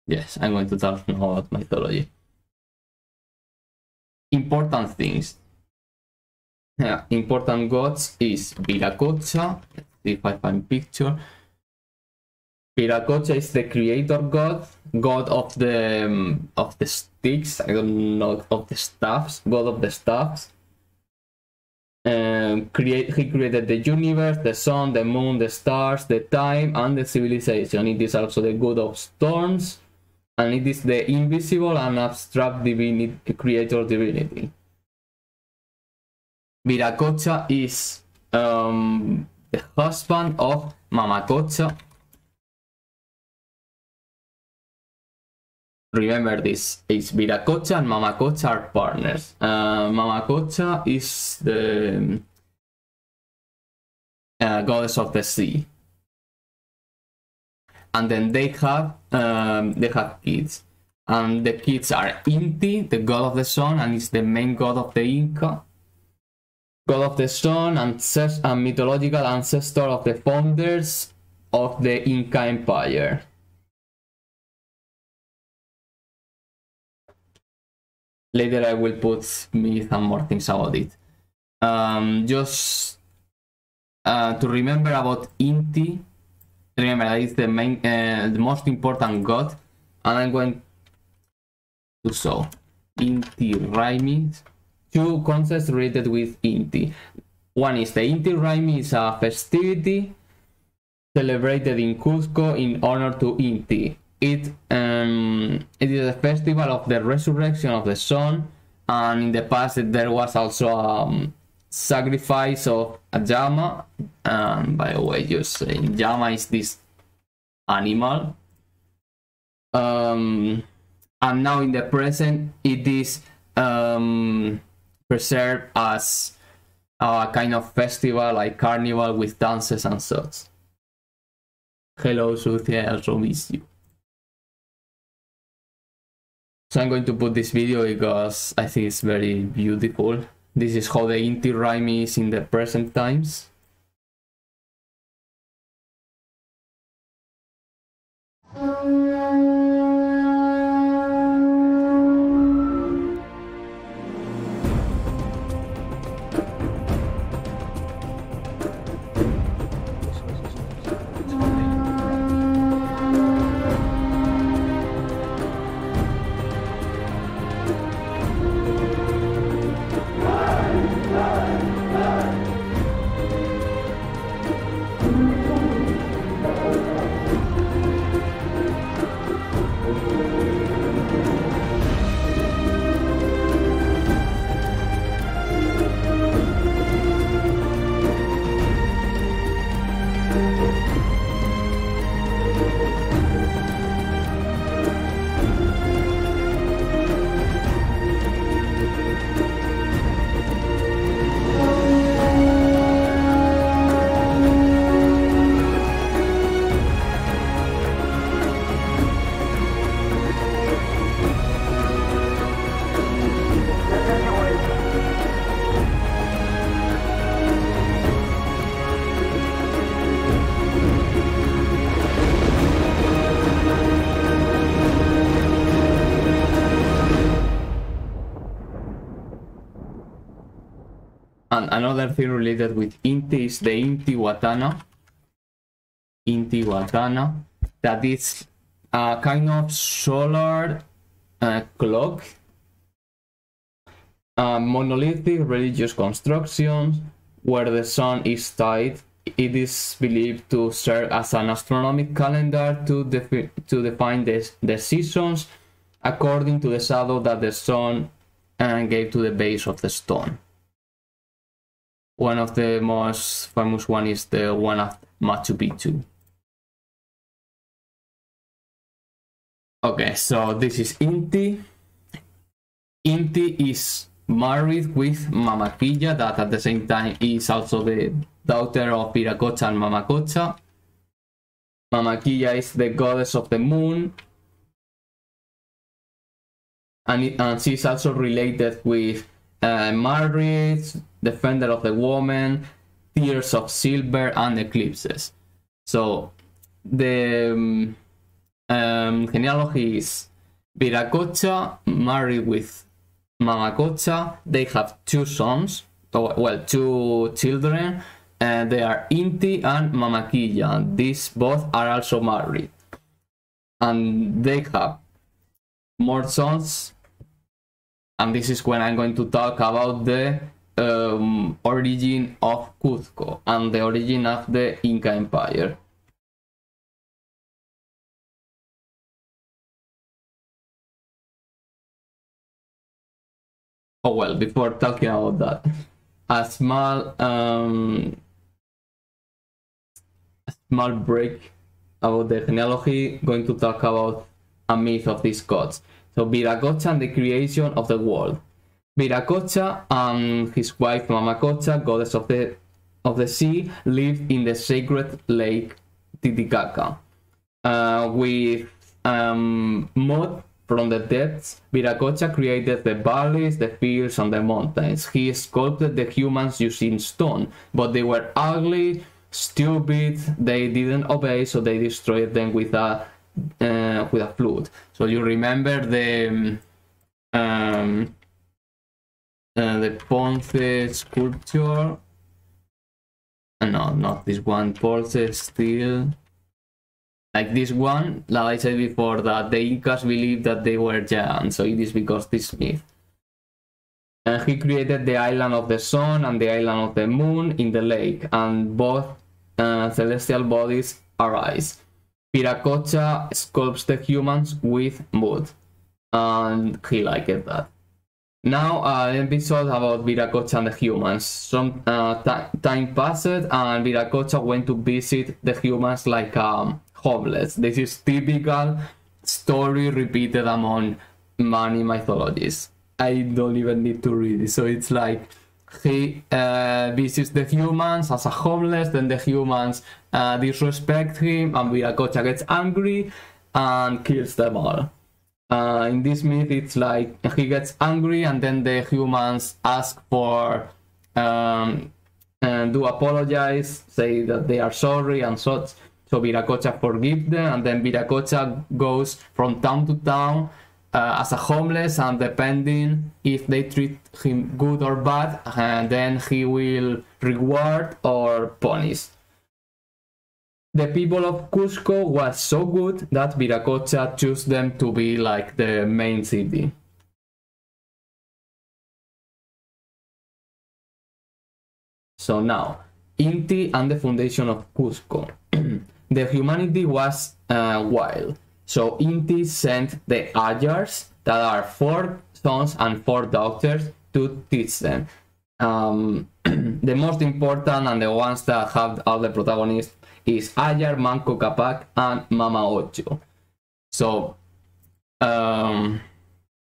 yes, I'm going to talk now about mythology. Important things. Yeah, important gods is Viracocha. Let's see if I find picture. Viracocha is the creator god, god of the sticks. I don't know, of the staffs, god of the staffs. He created the universe, the sun, the moon, the stars, the time, and the civilization. It is also the god of storms, and it is the invisible and abstract divinity, creator divinity. Viracocha is the husband of Mamacocha. Remember this, it's Viracocha and Mamacocha are partners. Mamacocha is the goddess of the sea. And then they have kids. And the kids are Inti, the god of the sun, and is the main god of the Inca. God of the sun and mythological ancestor of the founders of the Inca Empire. Later I will put myth and more things about it. Just to remember about Inti, remember that it's the main, the most important god, and I'm going to show Inti Raimi. Two concepts related with Inti. One is the Inti Raimi is a festivity celebrated in Cusco in honor to Inti. It is a festival of the resurrection of the sun, and in the past there was also a sacrifice of a llama. By the way, just saying, llama is this animal. And now in the present, it is preserved as a kind of festival, like carnival with dances and such. Hello, Sucia, I also miss you. So I'm going to put this video because I think it's very beautiful. This is how the Inti Raimi is in the present times. And another thing related with Inti is the Intihuatana. Intihuatana, that is a kind of solar clock, monolithic religious construction where the sun is tied. It is believed to serve as an astronomical calendar to define the seasons according to the shadow that the sun gave to the base of the stone. One of the most famous one is the one of Machu Picchu. Okay, so this is Inti. Inti is married with Mama Quilla, that at the same time is also the daughter of Viracocha and Mamacocha. Mama Quilla is the goddess of the moon, and she's also related with marriage, defender of the woman, tears of silver, and eclipses. So the genealogy is Viracocha married with Mamacocha. They have two sons, well, two children, and they are Inti and Mama Quilla. These both are also married, and they have more sons. And this is when I'm going to talk about the origin of Cuzco and the origin of the Inca Empire. Oh well, before talking about that, a small break about the genealogy, going to talk about a myth of these gods. So Viracocha and the creation of the world. Viracocha and his wife Mamacocha, goddess of the sea, lived in the sacred lake Titicaca. With mud from the depths, Viracocha created the valleys, the fields, and the mountains. He sculpted the humans using stone, but they were ugly, stupid, they didn't obey, so they destroyed them with a flood. So you remember the Ponce sculpture? No, not this one. Ponce still. Like this one, like I said before, that the Incas believed that they were giants, so it is because this myth. And he created the island of the sun and the island of the moon in the lake, and both celestial bodies arise. Viracocha sculpts the humans with mud, and he liked that. Now, an episode about Viracocha and the humans. Some time passed, and Viracocha went to visit the humans like homeless. This is typical story repeated among many mythologies. I don't even need to read it. So it's like he visits the humans as a homeless, then the humans disrespect him, and Viracocha gets angry and kills them all. In this myth, it's like he gets angry, and then the humans ask for do apologize, say that they are sorry and such. So Viracocha forgives them, and then Viracocha goes from town to town as a homeless, and depending if they treat him good or bad, then he will reward or punish. The people of Cusco was so good that Viracocha chose them to be like the main city. So now, Inti and the foundation of Cusco. The humanity was wild. So Inti sent the Ayars, that are 4 sons and 4 daughters, to teach them. The most important and the ones that have all the protagonists is Ayar, Manco Capac, and Mama Ocho. So I'm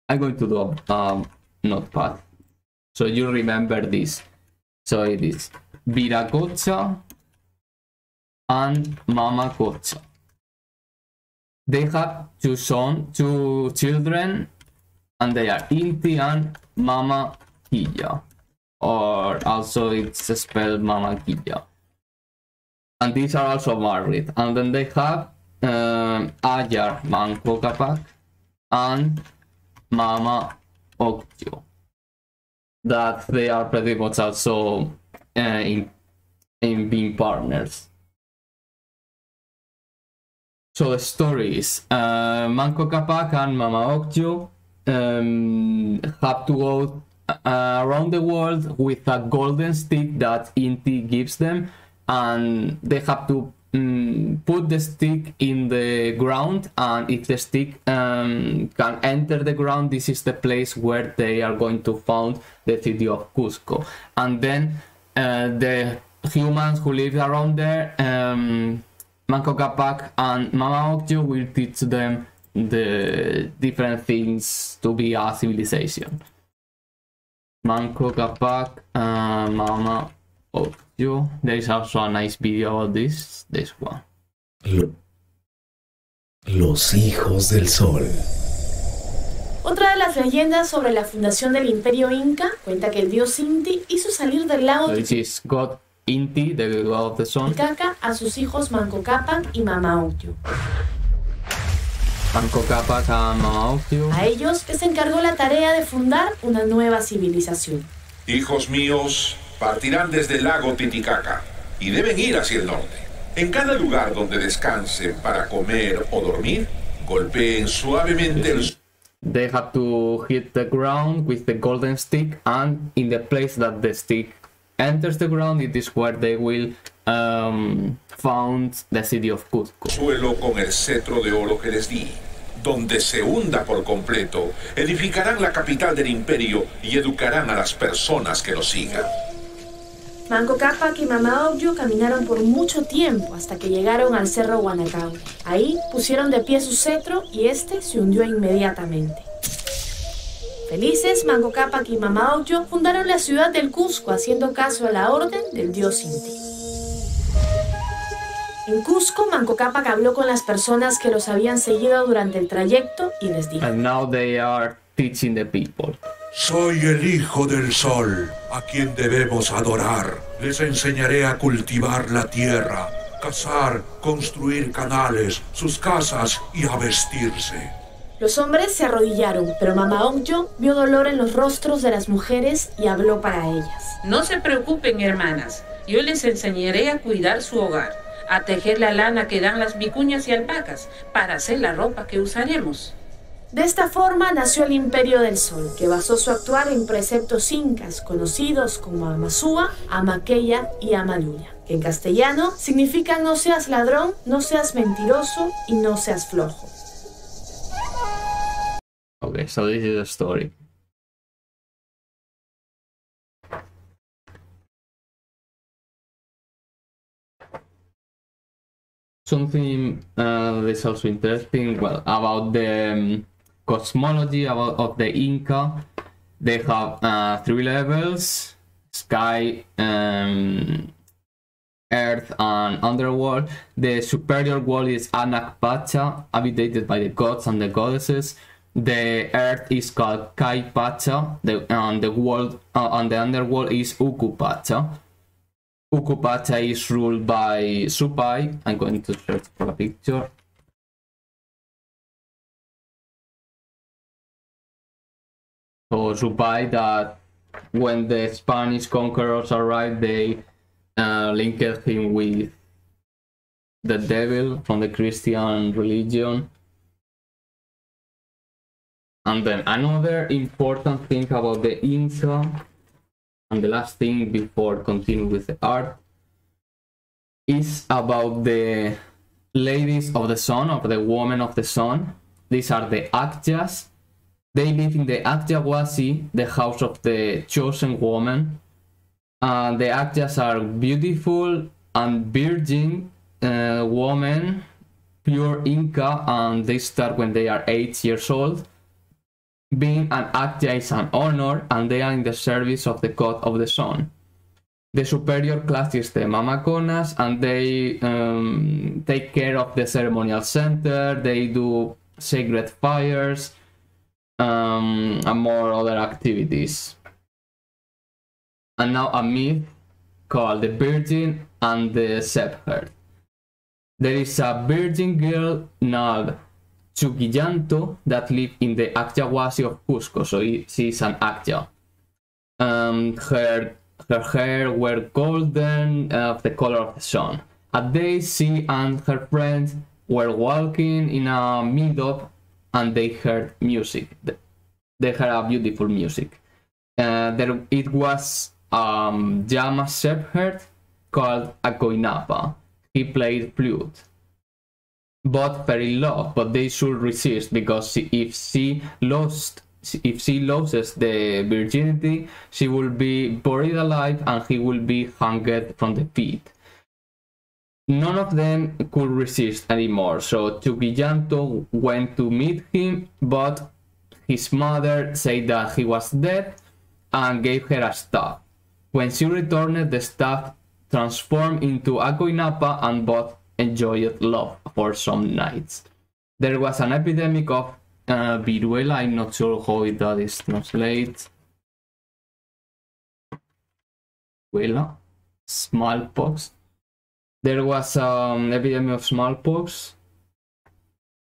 going to do a notepad so you remember this. So it is Viracocha and Mama Cocha. They have 2 children, and they are Inti and Mama Quilla, or also it's spelled Mama Quilla. And these are also married. And then they have Ayar, Manco Capac, and Mama Octio, that they are pretty much also in being partners. So the story is Manco Capac and Mama Octio have to go around the world with a golden stick that Inti gives them, and they have to put the stick in the ground, and if the stick can enter the ground, this is the place where they are going to found the city of Cusco. And then the humans who live around there, Manco Capac and Mama Occhio, will teach them the different things to be a civilization. Manco Capac and Mama Occhio. There is also a nice video about this one. Los hijos del sol. Otra de las leyendas sobre la fundación del Imperio Inca cuenta que el dios Inti hizo salir del lago So this is God Inti, the god of the sun. Titicaca a sus hijos Manco Cápac y Mama Occhio. Manco Capac and Mama Occhio. A ellos les encargó la tarea de fundar una nueva civilización. Hijos míos, partirán desde el lago Titicaca y deben ir hacia el norte. En cada lugar donde descansen para comer o dormir, golpeen suavemente el... They have to hit the ground with the golden stick, and in the place that the stick enters the ground, it is where they will found the city of Cusco. Suelo con el cetro de oro que les di. Donde se hunda por completo, edificarán la capital del imperio y educarán a las personas que lo sigan. Manco Cápac y Mama Occhio caminaron por mucho tiempo hasta que llegaron al cerro Guanacao. Ahí pusieron de pie su cetro y este se hundió inmediatamente. Felices, Manco Cápac y Mama Occhio fundaron la ciudad del Cusco haciendo caso a la orden del dios Inti. En Cusco, Manco Cápac habló con las personas que los habían seguido durante el trayecto y les dijo: And now they are teaching the people. Soy el hijo del sol, a quien debemos adorar. Les enseñaré a cultivar la tierra, cazar, construir canales, sus casas y a vestirse. Los hombres se arrodillaron, pero Mama Occhio vio dolor en los rostros de las mujeres y habló para ellas. No se preocupen, hermanas. Yo les enseñaré a cuidar su hogar, a tejer la lana que dan las vicuñas y alpacas para hacer la ropa que usaremos. De esta forma nació el Imperio del Sol, que basó su actuar en preceptos incas conocidos como Amasúa, Amaqueya y Amaluya, que en castellano significan no seas ladrón, no seas mentiroso y no seas flojo. Okay, so this is the story. Something that is also interesting, well, about the cosmology of the Inca. They have 3 levels: sky, earth, and underworld. The superior world is Anak Pacha, habitated by the gods and the goddesses. The earth is called Kai Pacha, and the world and the underworld is Uku Pacha. Uku Pacha is ruled by Supai. I'm going to search for a picture. So Supai, that when the Spanish conquerors arrived, they linked him with the devil from the Christian religion. And then another important thing about the Inca, and the last thing before continuing with the art, is about the ladies of the sun, or the women of the sun. These are the Akjas. They live in the Akjawasi, the house of the chosen woman. The Akjas are beautiful and virgin women, pure Inca, and they start when they are 8 years old. Being an Akja is an honor, and they are in the service of the god of the sun. The superior class is the Mamaconas, and they take care of the ceremonial center. They do sacred fires and more other activities. And now a myth called the Virgin and the Shepherd. There is a virgin girl named Chuquillanto that lived in the Akjawasi of Cusco, so she is an Akja. Her hair were golden, of the color of the sun. A day she and her friends were walking in a meadow, and they heard music. They heard a beautiful music. It was Llama shepherd called Acoinapa. he played flute. Both fell in love, but they should resist, because if she loses the virginity, she will be buried alive and he will be hanged from the feet. None of them could resist anymore, so Chuquillanto went to meet him, but his mother said that he was dead and gave her a staff. When she returned, the staff transformed into a coinapa and both enjoyed love for some nights. There was an epidemic of viruela, I'm not sure how that is translated. Viruela? Smallpox. There was an epidemic of smallpox,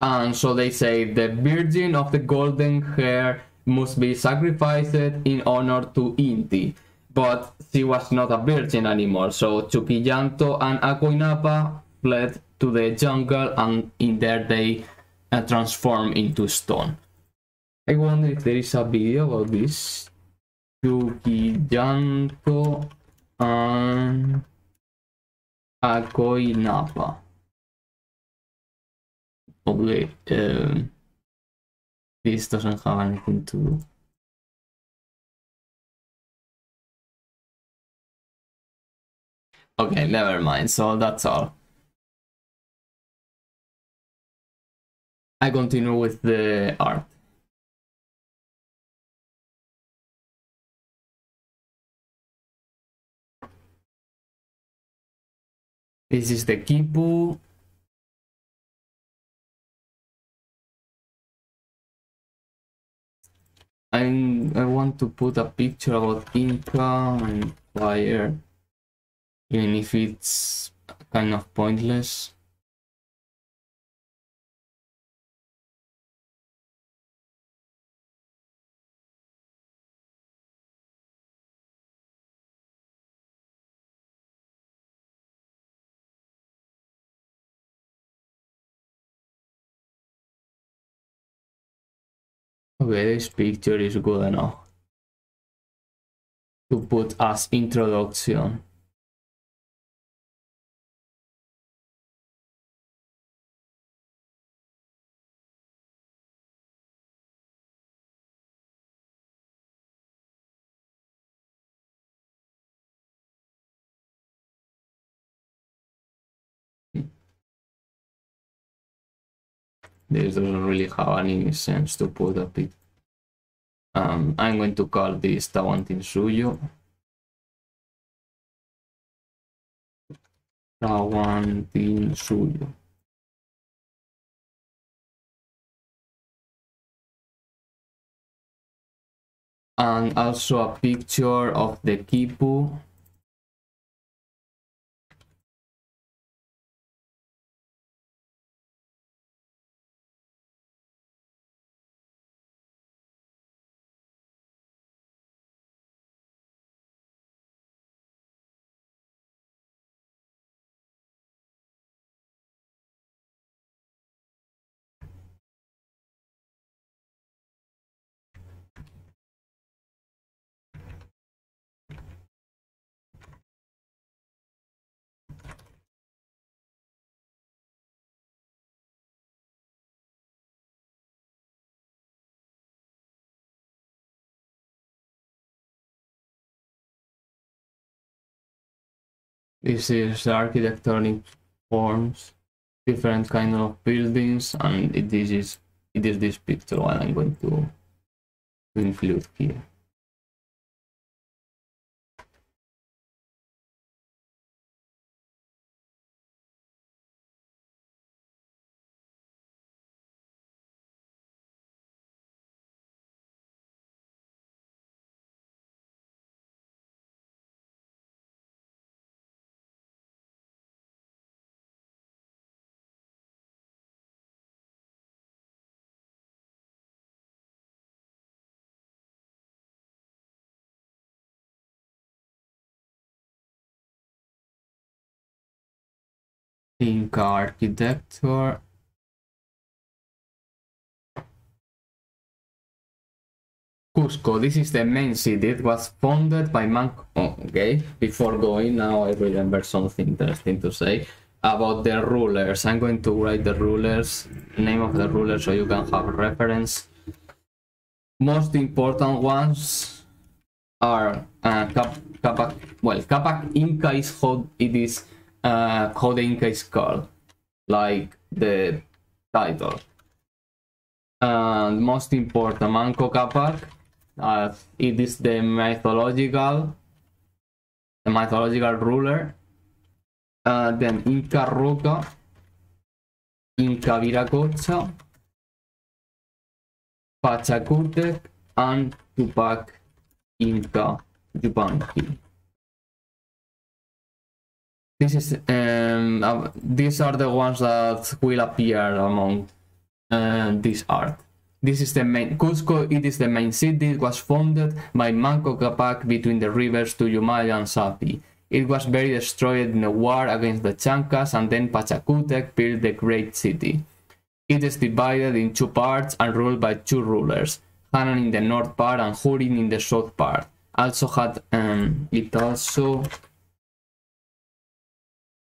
and so they say the virgin of the golden hair must be sacrificed in honor to Inti. But she was not a virgin anymore, so Chuquillanto and Acoinapa fled to the jungle, and in there they transformed into stone. I wonder if there is a video about this. Chuquillanto and Acoinapa. Okay, this doesn't have anything to do. Okay, never mind, so that's all. I continue with the art. This is the Kipu. I want to put a picture about Inca and fire, even if it's kind of pointless. Okay, this picture is good enough to put as introduction. This doesn't really have any sense to put a pic. I'm going to call this Tawantinsuyo. Tawantinsuyo. And also a picture of the Kipu. This is the architectonic forms, different kind of buildings, and it is this picture what I'm going to include here. Inca architecture. Cusco, this is the main city. It was founded by Manco. Oh, okay, before going, now I remember something interesting to say. about the rulers. I'm going to write the rulers, name of the ruler, so you can have reference. Most important ones are Capac. Well, Capac Inca is how it is, how the Inca is called, like the title. And most important, Manco Capac. It is the mythological ruler. Then Inca Roca, Inca Viracocha, Pachacutec, and Tupac Inca Yupanqui. These are the ones that will appear among this art. This is the main Cusco. It is the main city. It was founded by Manco Capac between the rivers Tuyumaya and Sapi. It was very destroyed in a war against the Chancas, and then Pachacutec built the great city. It is divided in two parts and ruled by two rulers, Hanan in the north part and Hurin in the south part. It also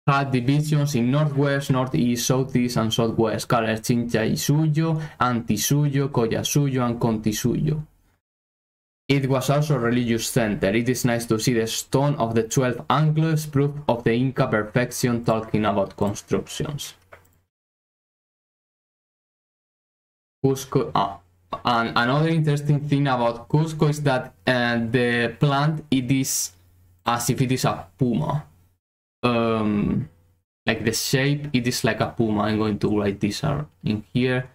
had divisions in northwest, northeast, southeast, and southwest, called Chinchaysuyo, Antisuyo, Collasuyo, and Contisuyo. It was also a religious center. It is nice to see the stone of the 12 angles, proof of the Inca perfection, talking about constructions. Cusco. And another interesting thing about Cusco is that the plant, it is as if it is a puma. Like the shape, it is like a puma. I'm going to write this in here.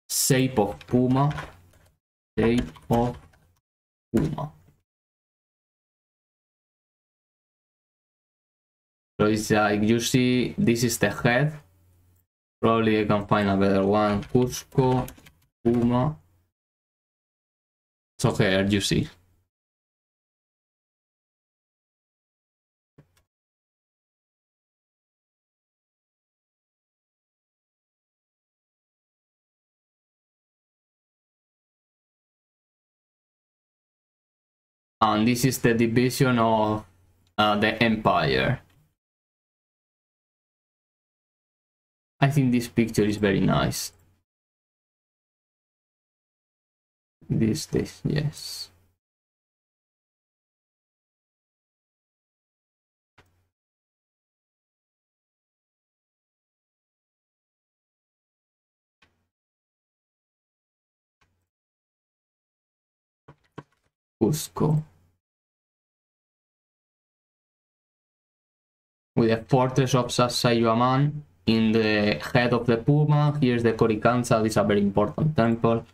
Shape of puma. Shape of puma. So it's like, you see, this is the head. Probably I can find a better one. Cusco, puma. So here you see. And this is the division of the empire. I think this picture is very nice. This, yes. Cusco. With the fortress of Sacsayhuaman in the head of the puma. Here's the Coricancha. This is a very important temple.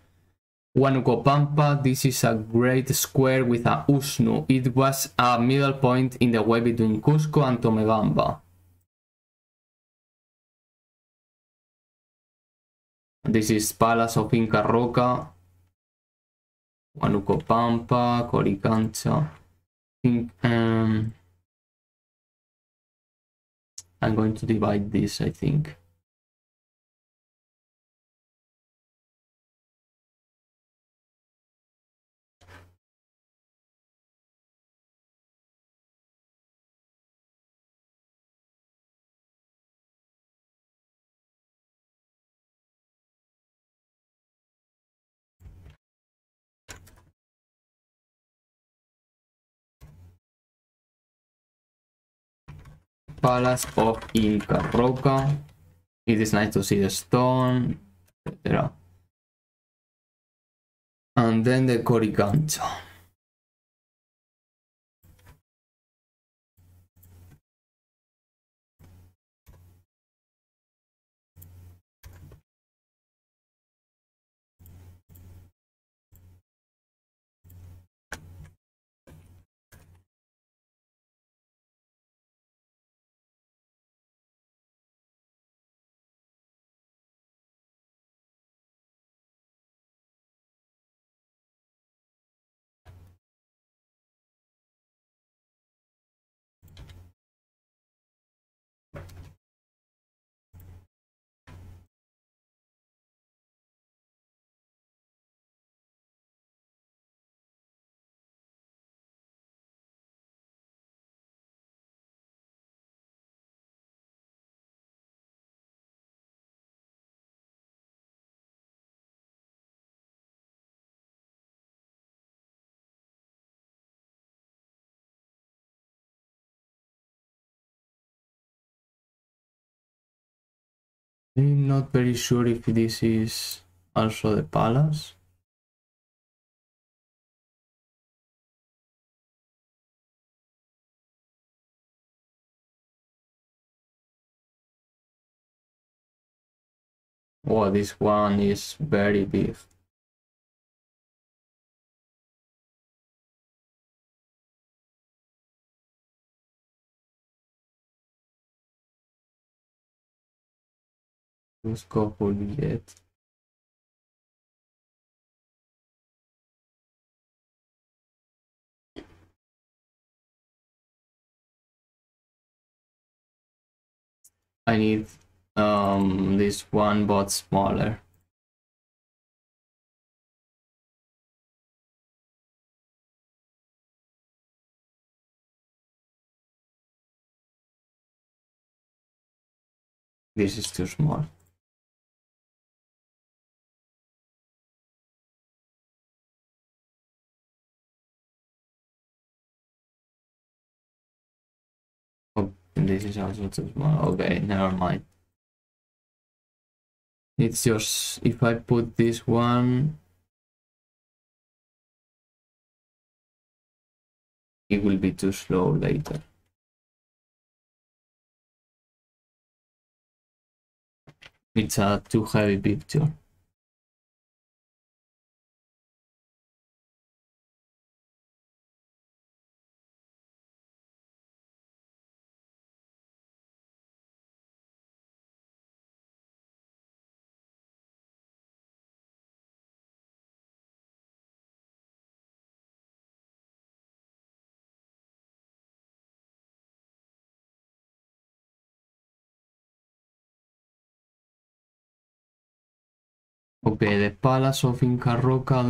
Huánuco Pampa. This is a great square with a Usnu. It was a middle point in the way between Cusco and Tomebamba. This is Palace of Inca Roca. Huánuco Pampa, Coricancha. I'm going to divide this, I think. Palace of Inca Roca. It is nice to see the stone, etc. And then the Coricancha. I'm not very sure if this is also the palace. Oh, this one is very big. Let's go for it. I need this one but smaller. This is too small. Oh, this is also too small. Okay, never mind. It's just if I put this one, it will be too slow later. It's a too heavy picture. Okay, the Palace of Inca Roca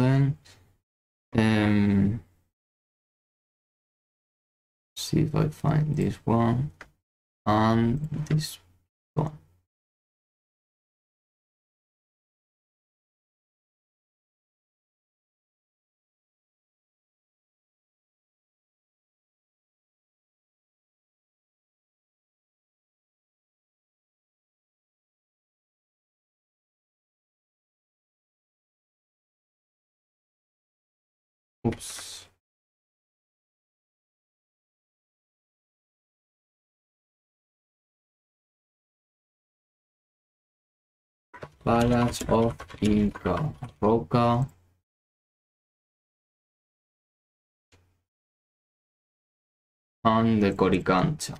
then. See if I find this one and this one. Oops. Palace of Inca Roca. And the Coricancha.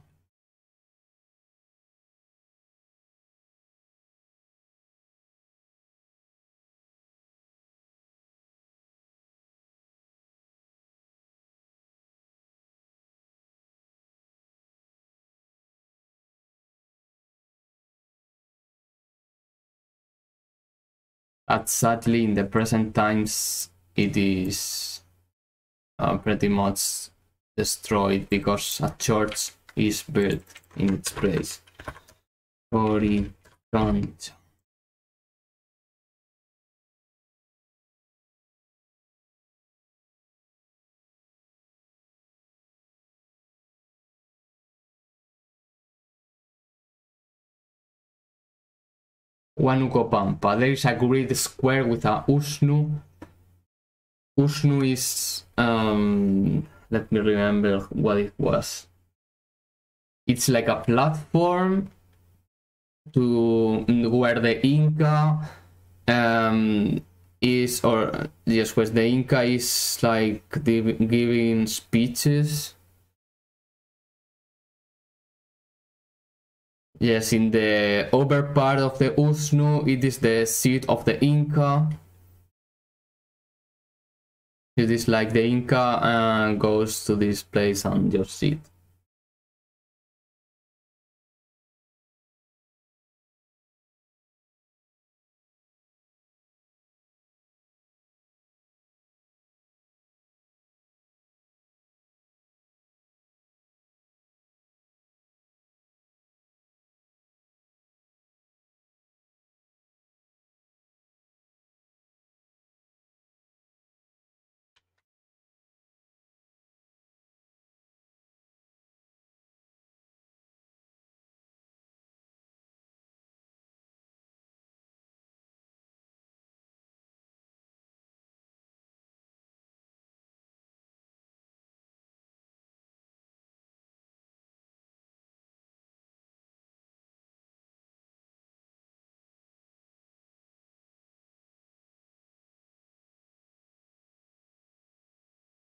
But sadly, in the present times, it is pretty much destroyed because a church is built in its place. Coricancha. Huánuco Pampa. There is a grid square with a Usnu. Usnu is let me remember what it was. It's like a platform to where the Inca is, or yes, where the Inca is like giving speeches. Yes, in the upper part of the Usnu, it is the seat of the Inca. It is like the Inca goes to this place and just sit.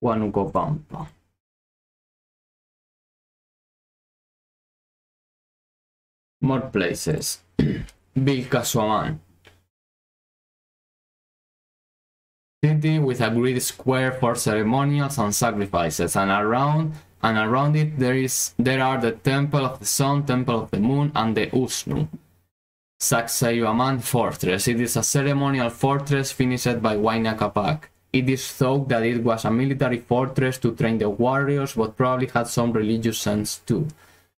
Huanucopampa. More places. Vilcasuaman. City with a grid square for ceremonials and sacrifices, and around it there are the Temple of the Sun, Temple of the Moon, and the Usnu. Sacsayhuaman Fortress. It is a ceremonial fortress finished by Huayna Capac. It is thought that it was a military fortress to train the warriors, but probably had some religious sense too.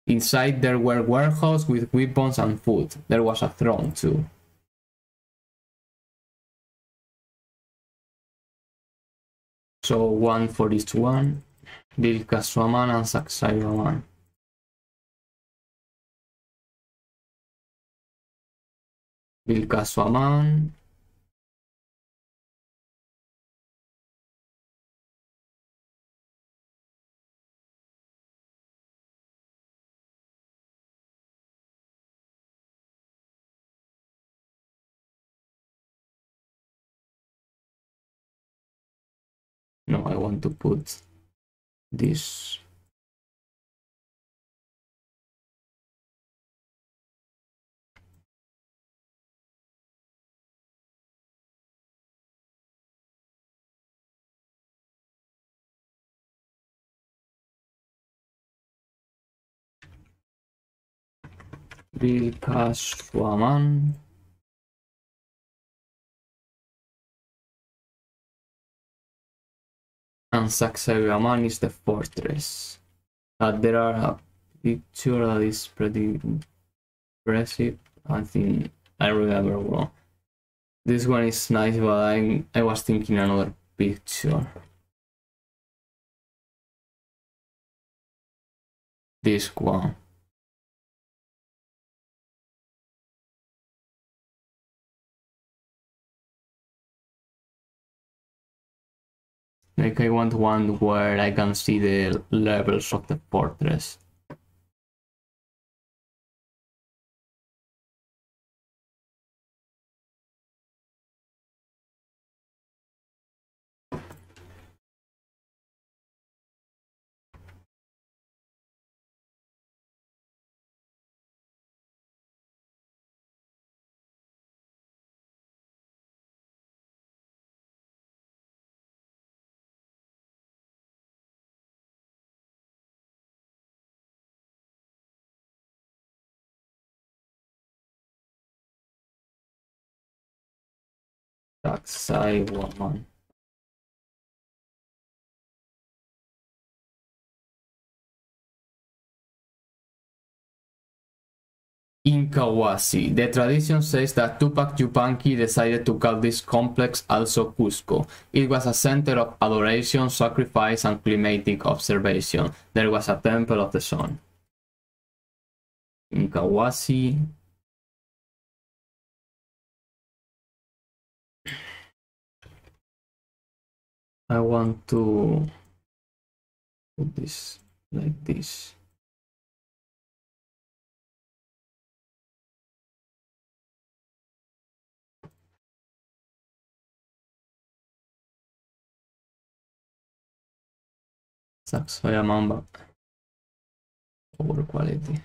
Inside there were warehouses with weapons and food. There was a throne too. So 1 for each one. Vilcasuaman and Sacsayhuaman. Vilcasuaman. No, I want to put this. Vilcasuaman. And Sacsayhuaman is the fortress. There are a picture that is pretty impressive. I think I remember well. This one is nice, but I was thinking another picture. This one. Like I want one where I can see the levels of the fortress. Sacsayhuaman. Incahuasi. The tradition says that Tupac Yupanqui decided to call this complex also Cusco. It was a center of adoration, sacrifice, and climatic observation. There was a temple of the sun. Incahuasi. I want to put this like this. Sacsayhuaman over quality.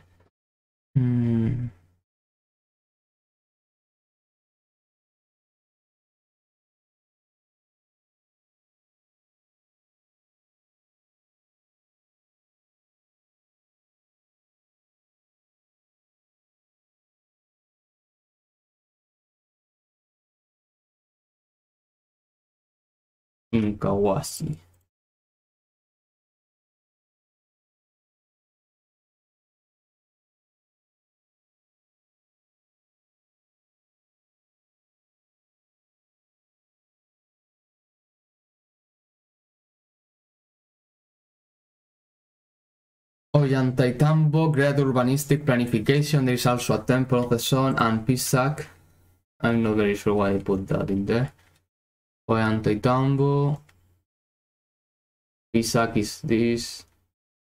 Incahuasi. Ollantaytambo, great urbanistic planification. There is also a temple of the sun and Pisac. I'm not very sure why I put that in there. Ollantaytambo. Pisac is this.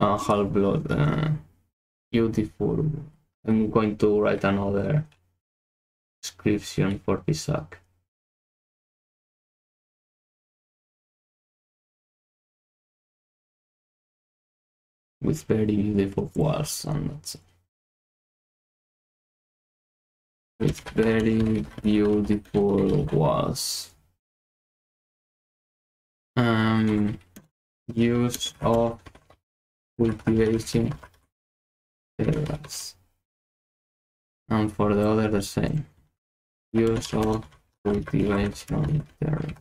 Half-blood. Beautiful. I'm going to write another description for Pisac. with very beautiful walls, and that's it. With very beautiful walls. Use of cultivation areas. And for the other, the same. Use of cultivation areas.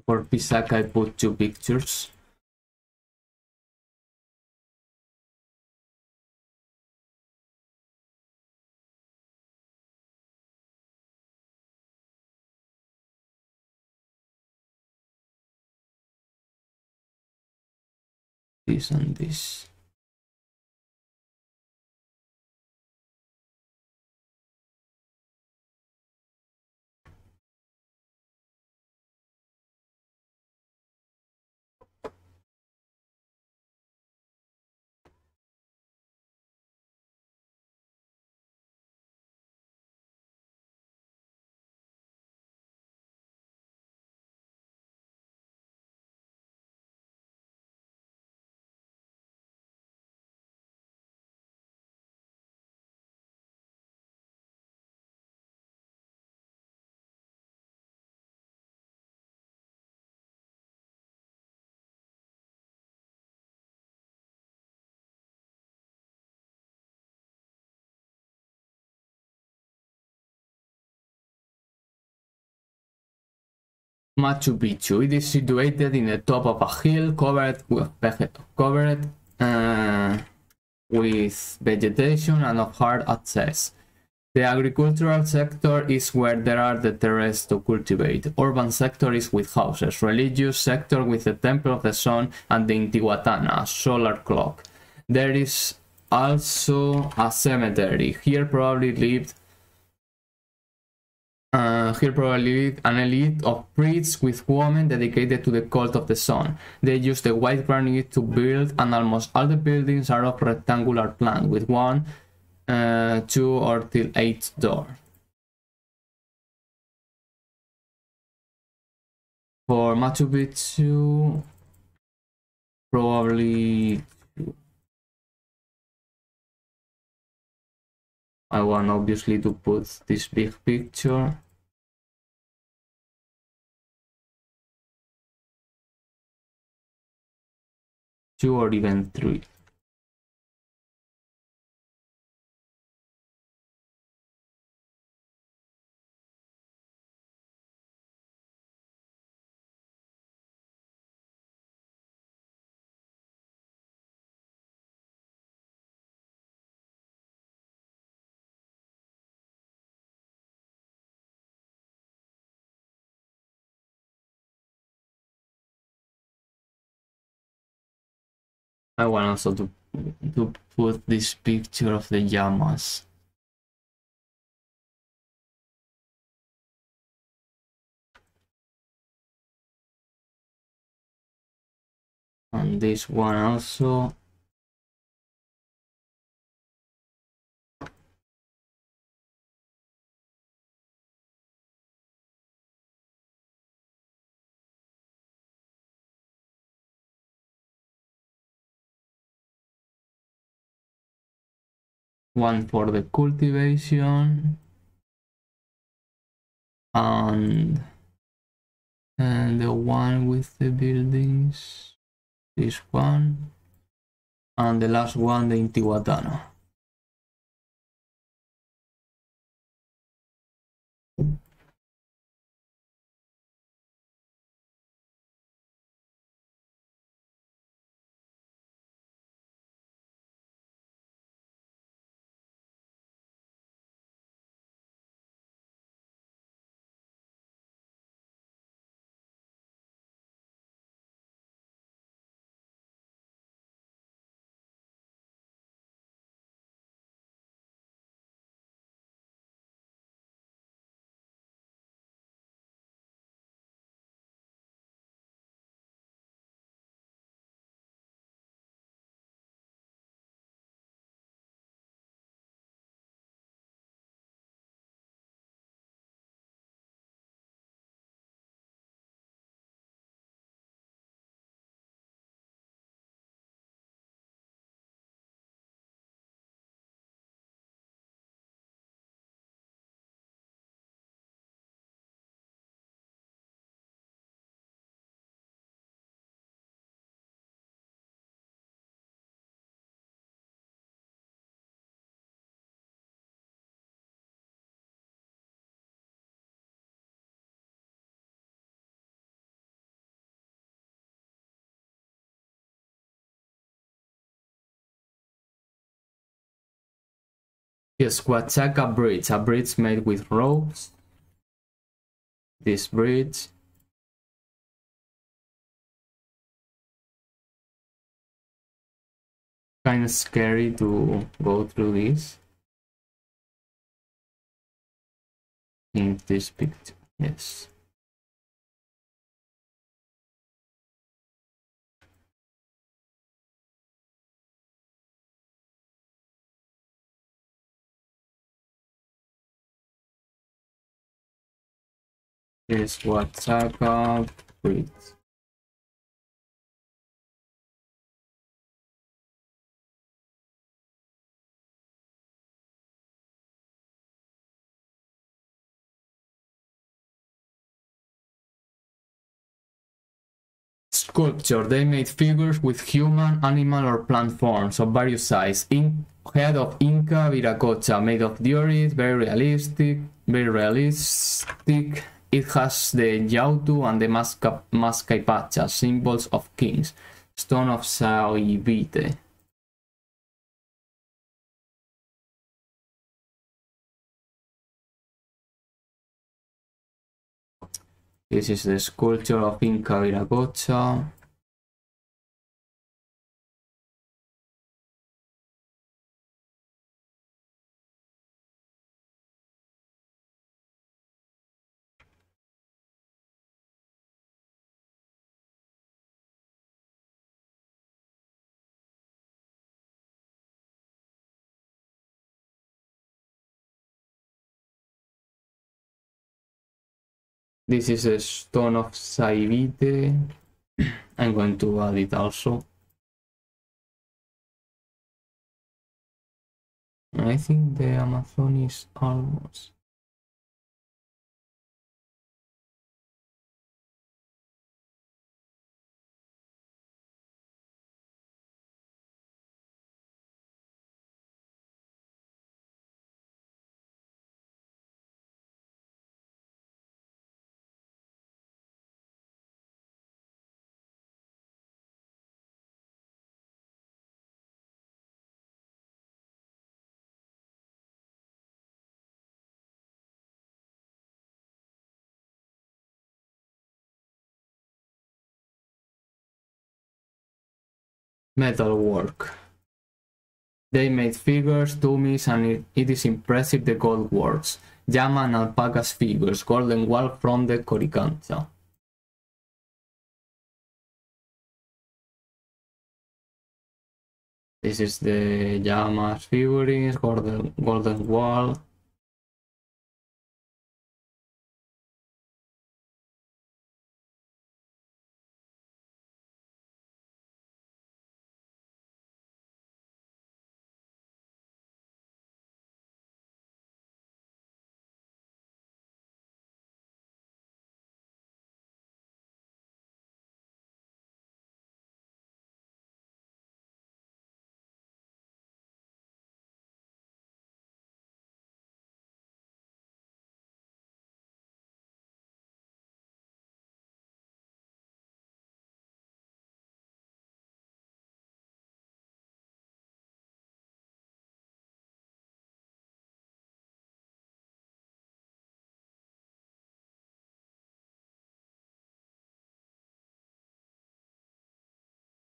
For Pisaka, I put 2 pictures. This and this. Machu Picchu. It is situated in the top of a hill covered with vegetation and of hard access. The agricultural sector is where there are the terraces to cultivate. Urban sector is with houses. Religious sector with the Temple of the Sun and the Intihuatana, a solar clock. There is also a cemetery. Here probably lived an elite of priests with women dedicated to the cult of the sun. They use the white granite to build, and almost all the buildings are of rectangular plan, with 1, 2 or till 8 doors. For Machu Picchu, probably I want obviously to put this big picture. Two or even 3. I want also to put this picture of the llamas. And this one also. One for the cultivation and And the one with the buildings, this one, and the last one, the Intihuatana. Yes, Huachaca bridge, a bridge made with ropes. This bridge. Kind of scary to go through this. In this picture, yes. Is Huachaca bridge. Sculpture. They made figures with human, animal, or plant forms of various sizes. Head of Inca Viracocha, made of diorite, very realistic. It has the Yautu and the Mascaipacha, symbols of kings. Stone of Saivite. This is the sculpture of Inca Viracocha. This is a stone of Saivite. I'm going to add it also. I think the Amazon is almost. Metalwork. They made figures, dummies, and it is impressive the gold works. Llama and alpacas figures, golden wall from the Coricancha. This is the llamas figurines, golden wall.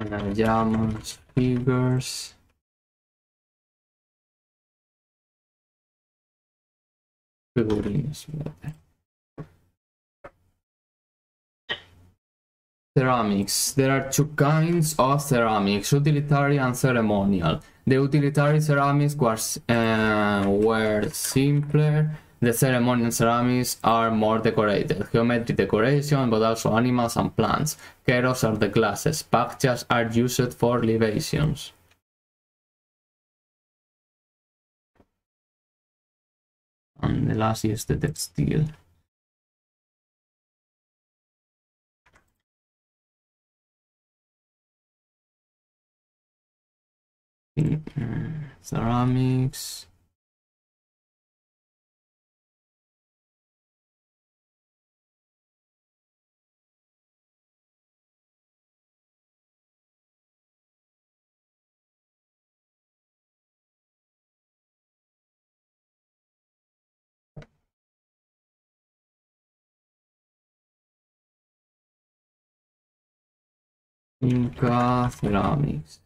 Llamas, figures. Figurines. Ceramics. There are two kinds of ceramics, utilitarian and ceremonial. The utilitarian ceramics were simpler. The ceremonial ceramics are more decorated. Geometric decoration, but also animals and plants. Keros are the glasses. Pakchas are used for libations. And the last is the textile. Ceramics. Inca ceramics.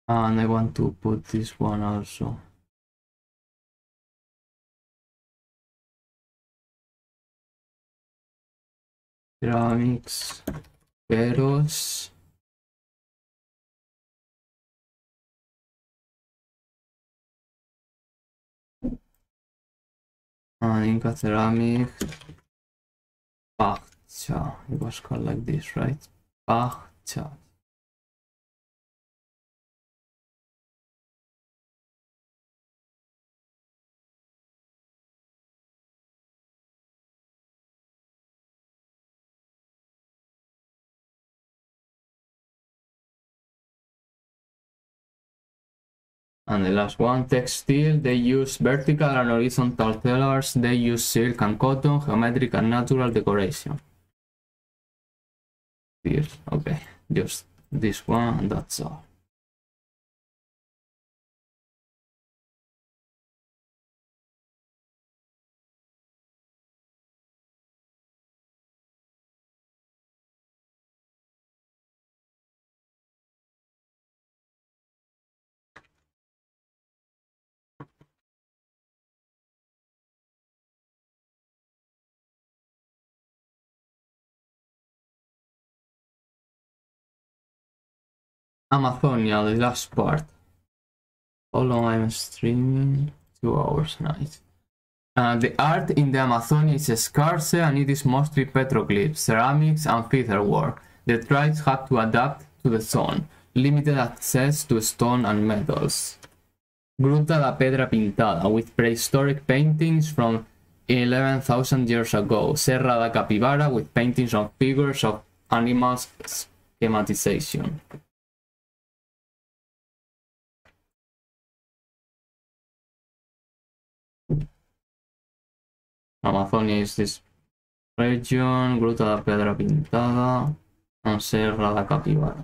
And I want to put this one also. Ceramics, Keros. And Inca ceramic. Pakcha. It was called like this, right? Pakcha. And the last one, textile. They use vertical and horizontal colors. They use silk and cotton, geometric and natural decoration. Here, okay, just this one, and that's all. Amazonia, the last part. How long I'm streaming? 2 hours, nice. The art in the Amazonia is scarce and it is mostly petroglyphs, ceramics and featherwork. The tribes had to adapt to the zone, limited access to stone and metals. Gruta da Pedra Pintada, with prehistoric paintings from 11,000 years ago. Serra da Capivara, with paintings of figures of animals schematization. Amazonia is this region, Gruta da Pedra Pintada, and Serra da Capivara.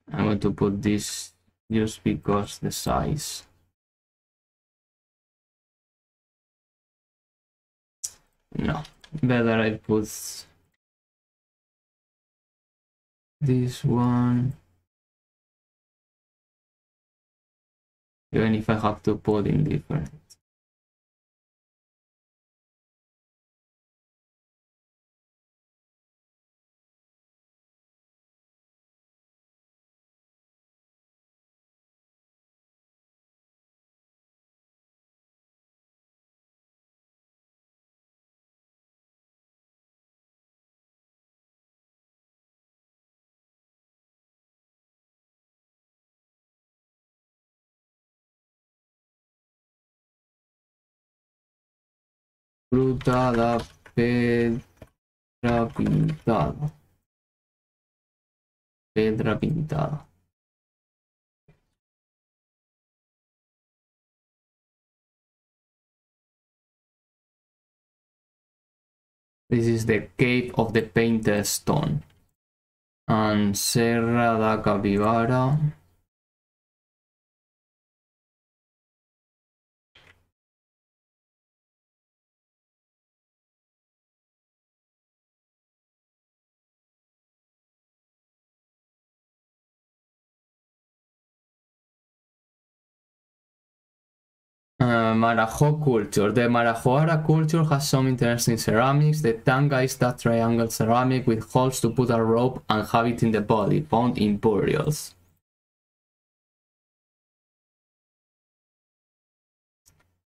I'm going to put this just because the size. No, better I put this one. Even if I have to put in different. Fruta da pedra pintada. Pedra pintada. This is the cave of the painted stone. And Serra da Capivara. Marajo culture. The Marajoara culture has some interesting ceramics. The tanga is that triangle ceramic with holes to put a rope and have it in the body, found in burials.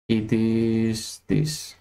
It is this.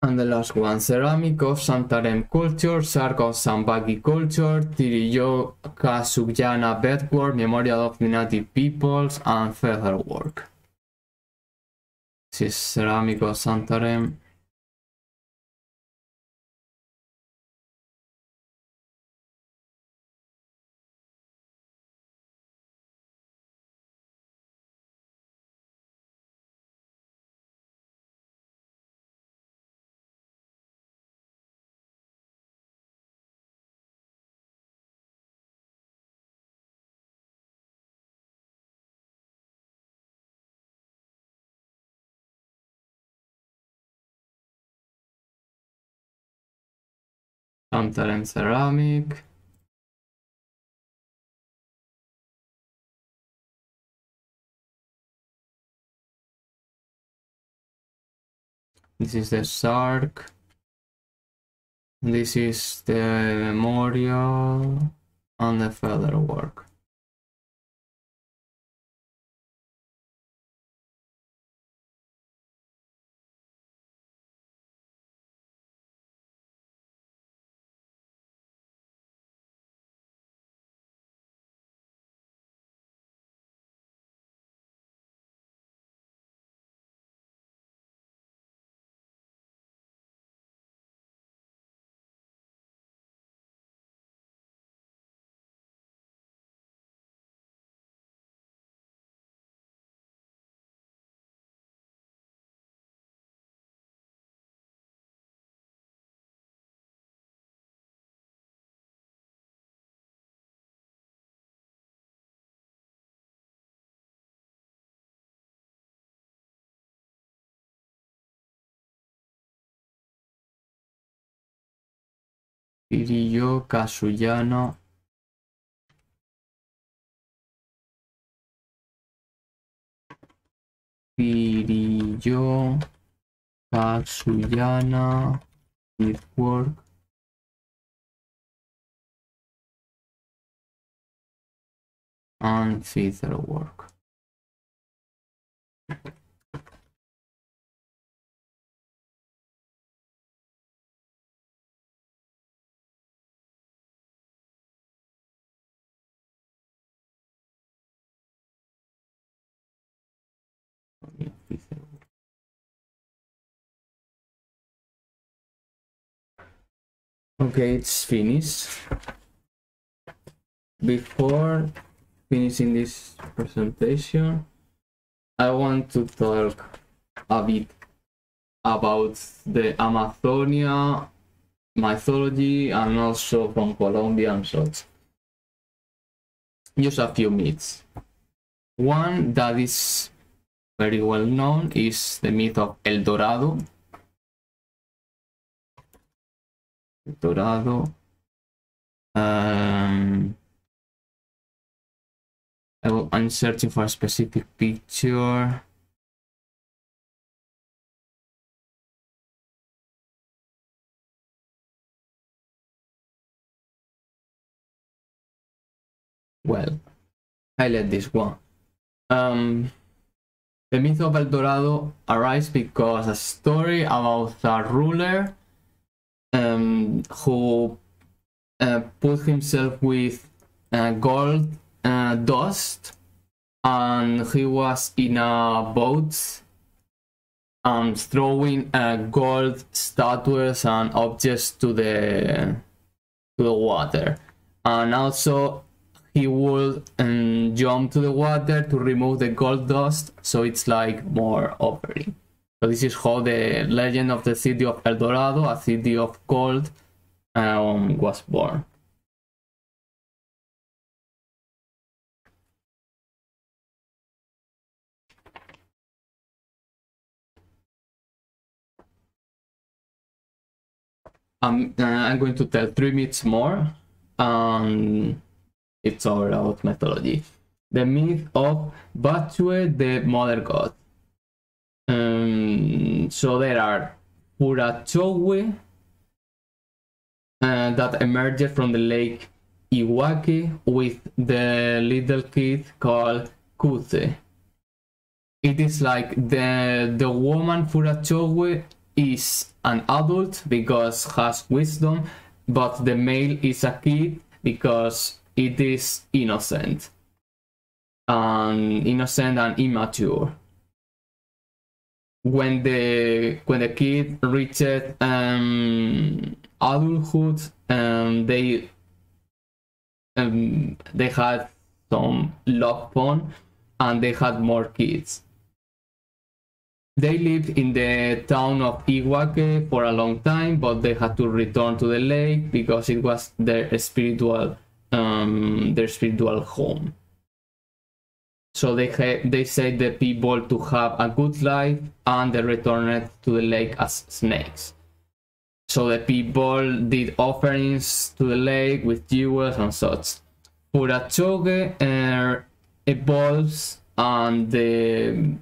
And the last one, ceramic of Santarem culture, Sark of Sambagi culture, Tiriyoka Sugyana bedwork, memorial of the native peoples, and feather work. This is ceramic of Santarem. Santarem ceramic. This is the Sark. This is the memorial and the feather work. Kirillo, Kasuyana. Kirillo, Kasuyana, Network. And feather work. Okay, it's finished. Before finishing this presentation, I want to talk a bit about the Amazonia mythology and also from Colombia and such. Just a few myths. One that is very well known is the myth of El Dorado. El Dorado. I'm searching for a specific picture. Well, highlight this one. The myth of El Dorado arises because a story about a ruler who put himself with gold dust, and he was in a boat throwing gold statues and objects to the water, and also he would jump to the water to remove the gold dust, so it's like more offering. So this is how the legend of the city of El Dorado, a city of gold, was born. I'm going to tell 3 myths more. It's all about mythology. The myth of Batue, the mother god. So there are Purachowe that emerged from the lake Iwake with the little kid called Kute. It is like the woman Purachowe is an adult because has wisdom, but the male is a kid because it is innocent and immature. When the kid reached adulthood, they had some love fun and they had more kids. They lived in the town of Iwake for a long time, but they had to return to the lake because it was their spiritual home. So they said the people to have a good life, and they returned to the lake as snakes. So the people did offerings to the lake with jewels and such. Purachoge evolves, and the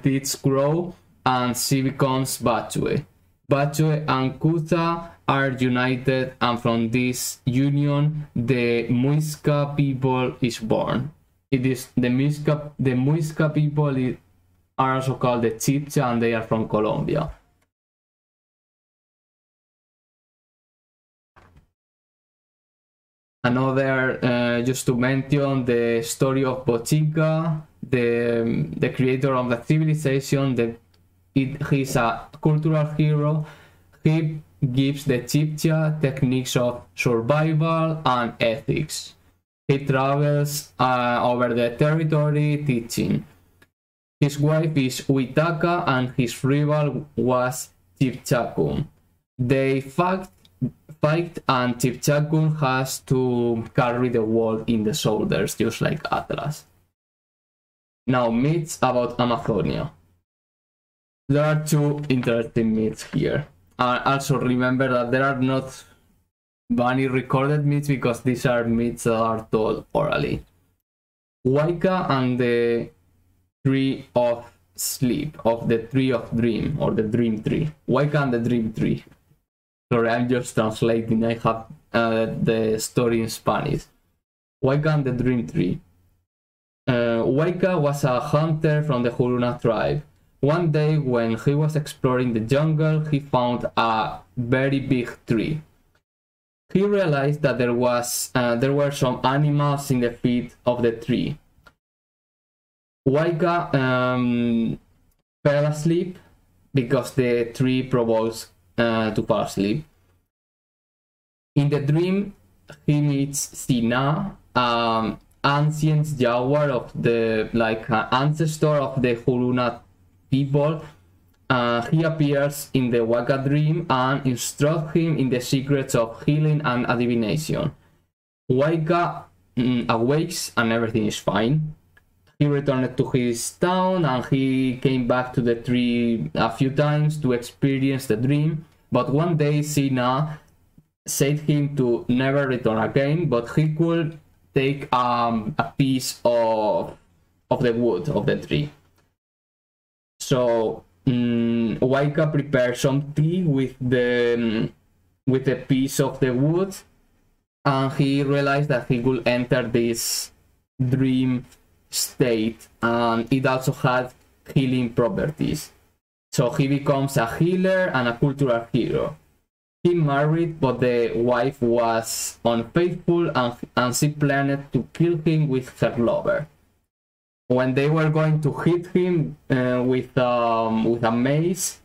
teeth grow, and she becomes Batue. Batue and Kuta are united, and from this union the Muisca people is born. It is the Muisca people are also called the Chibcha, and they are from Colombia. Another, just to mention, the story of Bochica, the creator of the civilization. He's a cultural hero. He gives the Chibcha techniques of survival and ethics. He travels over the territory teaching. His wife is Uitaka, and his rival was Chipchakun. They fight, and Chipchakun has to carry the world in the shoulders, just like Atlas. Now, myths about Amazonia. There are 2 interesting myths here. Also remember that there are not Bunny recorded myths because these are myths that are told orally. Waika and the Tree of Sleep, of the Tree of Dream, or the Dream Tree. Waika and the Dream Tree. Sorry, I'm just translating. I have the story in Spanish. Waika and the Dream Tree. Waika was a hunter from the Huruna tribe. One day, when he was exploring the jungle, he found a very big tree. He realized that there were some animals in the feet of the tree. Waika fell asleep because the tree provokes to fall asleep. In the dream, he meets Sina, ancient jaguar of the ancestor of the Huruna people. He appears in the Waika dream and instructs him in the secrets of healing and divination. Waika awakes and everything is fine. He returned to his town and he came back to the tree a few times to experience the dream. But one day Sina said him to never return again, but he could take a piece of the wood of the tree. So Waika prepared some tea with a piece of the wood, and he realized that he could enter this dream state, and it also had healing properties. So he becomes a healer and a cultural hero. He married, but the wife was unfaithful, and she planned to kill him with her lover. When they were going to hit him with a mace,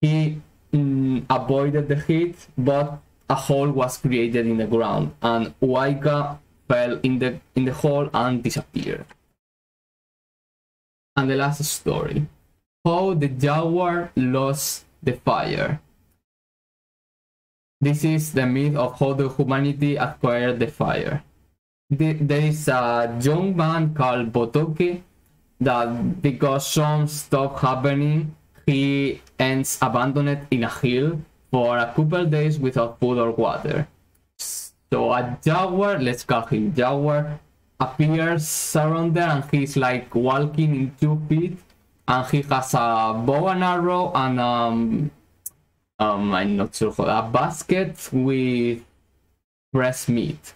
he avoided the hit, but a hole was created in the ground, and Waika fell in the hole and disappeared. And the last story: how the jaguar lost the fire. This is the myth of how the humanity acquired the fire. There is a young man called Botoke that, because some stuff happening, he ends abandoned in a hill for a couple days without food or water. So a jaguar, let's call him Jaguar, appears around there, and he's like walking in 2 feet, and he has a bow and arrow and I'm not sure, a basket with fresh meat.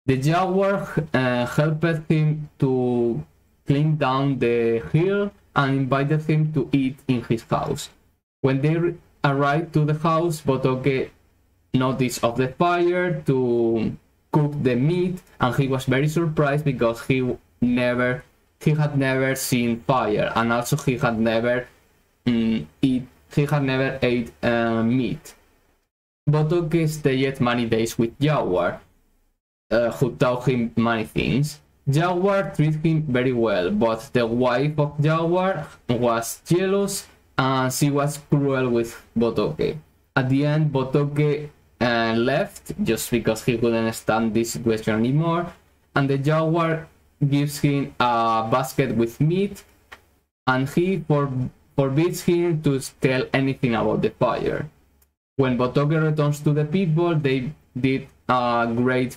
The jaguar helped him to climb down the hill and invited him to eat in his house. When they arrived to the house, Botoke noticed of the fire to cook the meat, and he was very surprised because he had never seen fire, and also he had never ate meat. Botoke stayed many days with Jaguar, who taught him many things. Jaguar treated him very well, but the wife of Jaguar was jealous and she was cruel with Botoke. At the end, Botoke left just because he couldn't stand this situation anymore, and the Jaguar gives him a basket with meat, and he forbids him to tell anything about the fire. When Botoke returns to the people, they did a great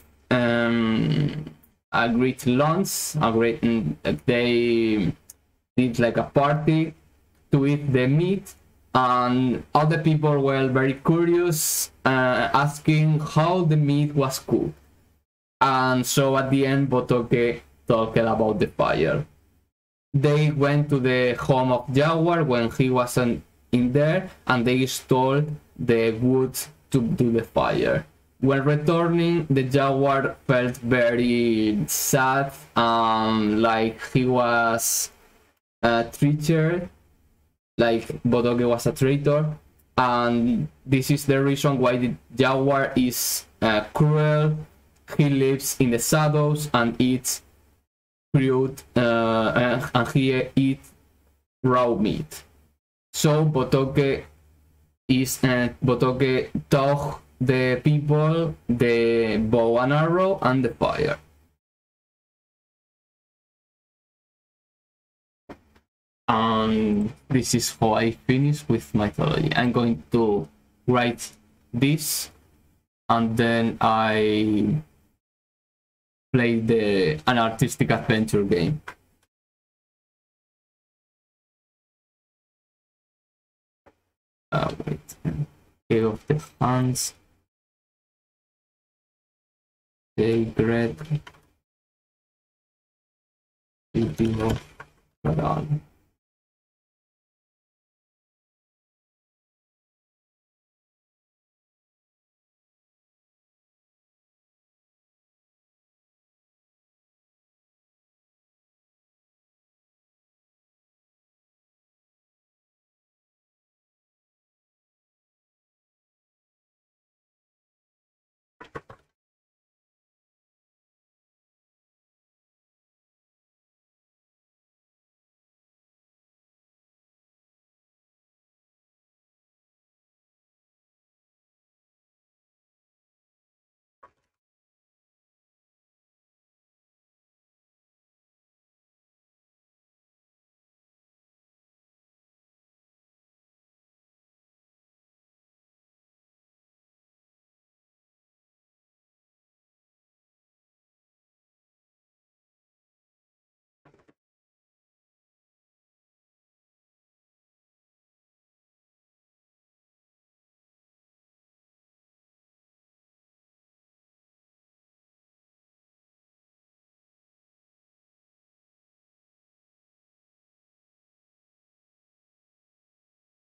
lunch. They did like a party to eat the meat, and all the people were very curious, asking how the meat was cooked. And so at the end, Botoke talked about the fire. They went to the home of Jaguar when he wasn't in there, and they stole the wood to do the fire. When returning, the Jaguar felt very sad, like he was a traitor, like Botoke was a traitor, and this is the reason why the Jaguar is cruel. He lives in the shadows and eats fruit, and he eats raw meat. So Botoke taught the people the bow and arrow and the fire. And this is how I finish with mythology. I'm going to write this and then I played an artistic adventure game. Wait, Cave of the Hands, Sacred, City of Radal.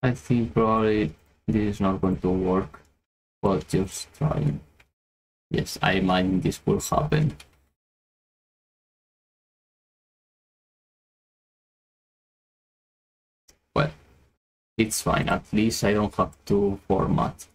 I think probably this is not going to work, but just trying. Yes, I imagine this will happen. Well, it's fine, at least I don't have to format.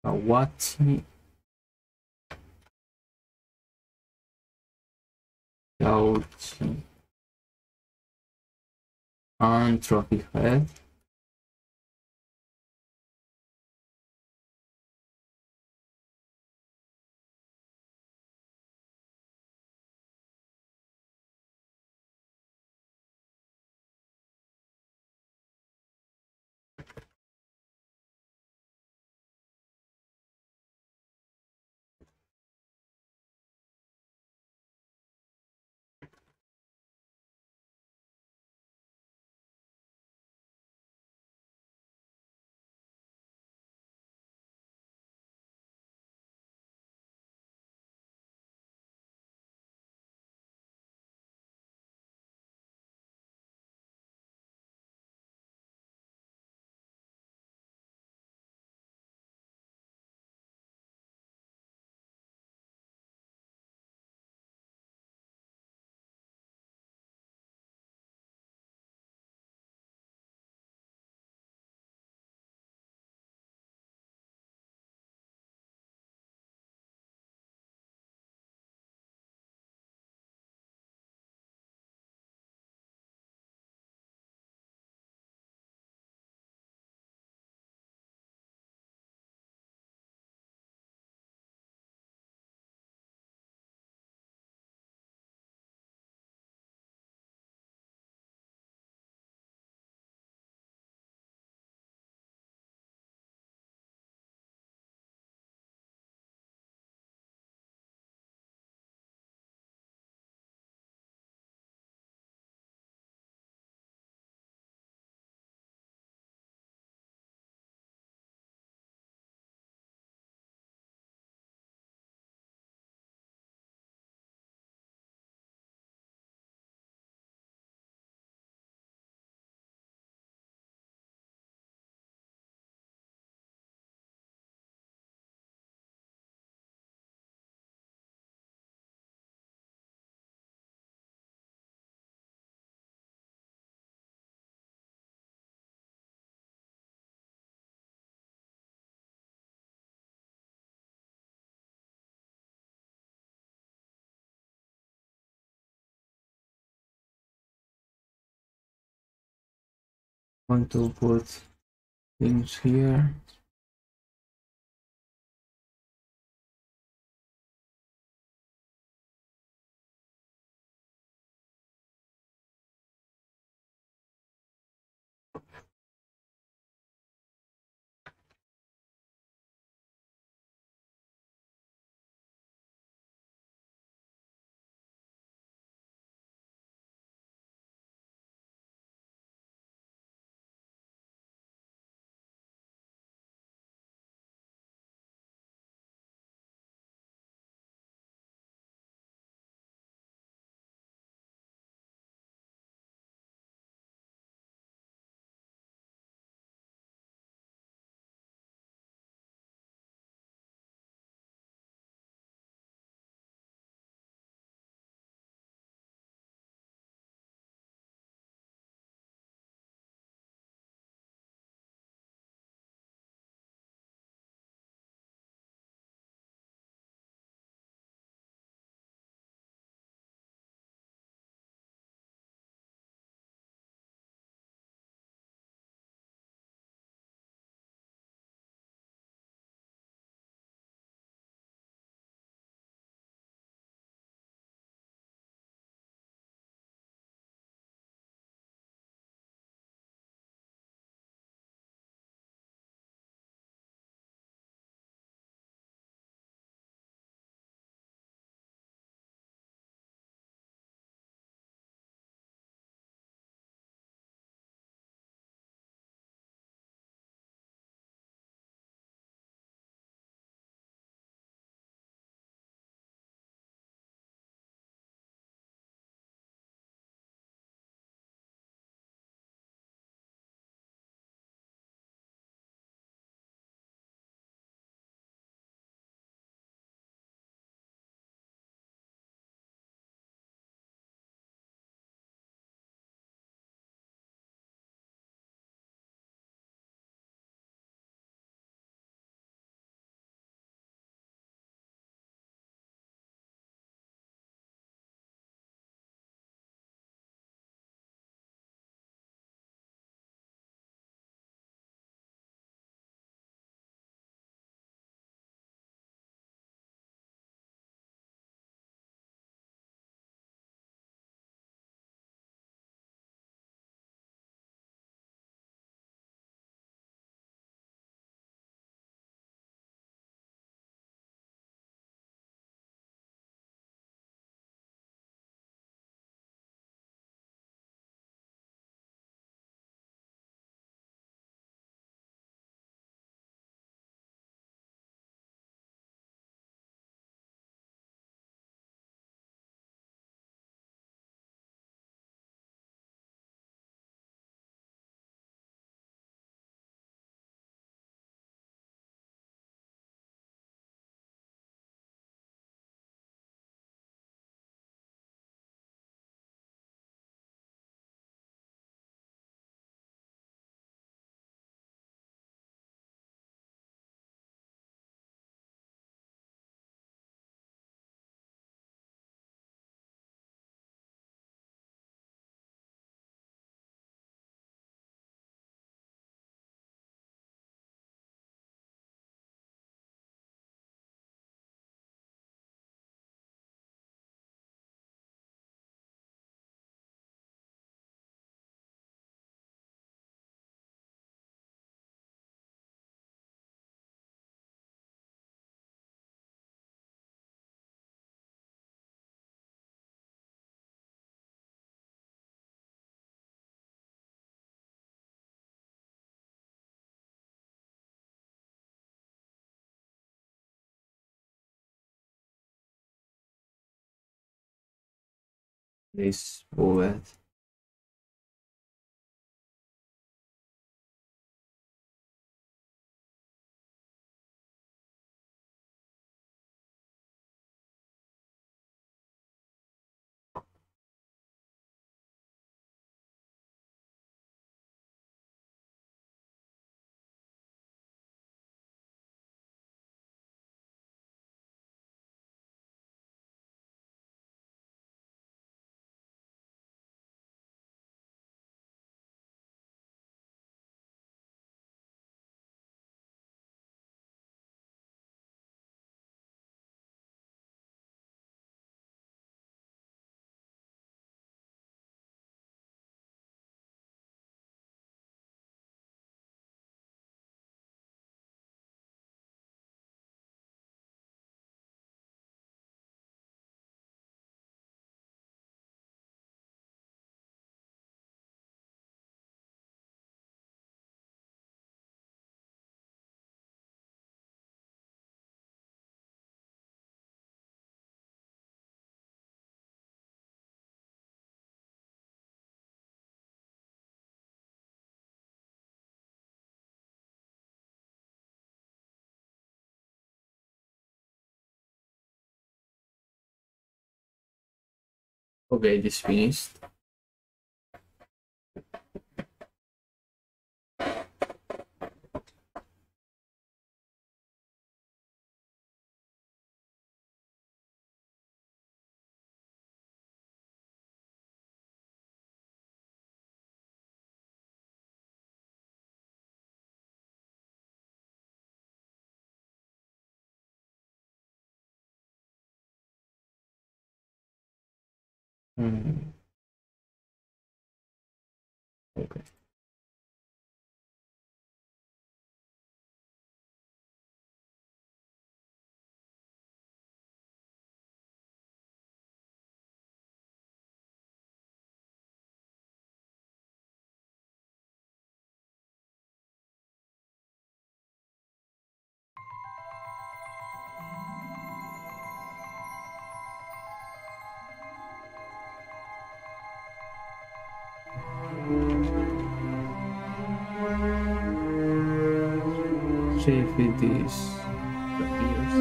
Watching Gauchi and Trophy Head. going to put things here. This bullet. Okay, this finished. Okay. See if it is appears.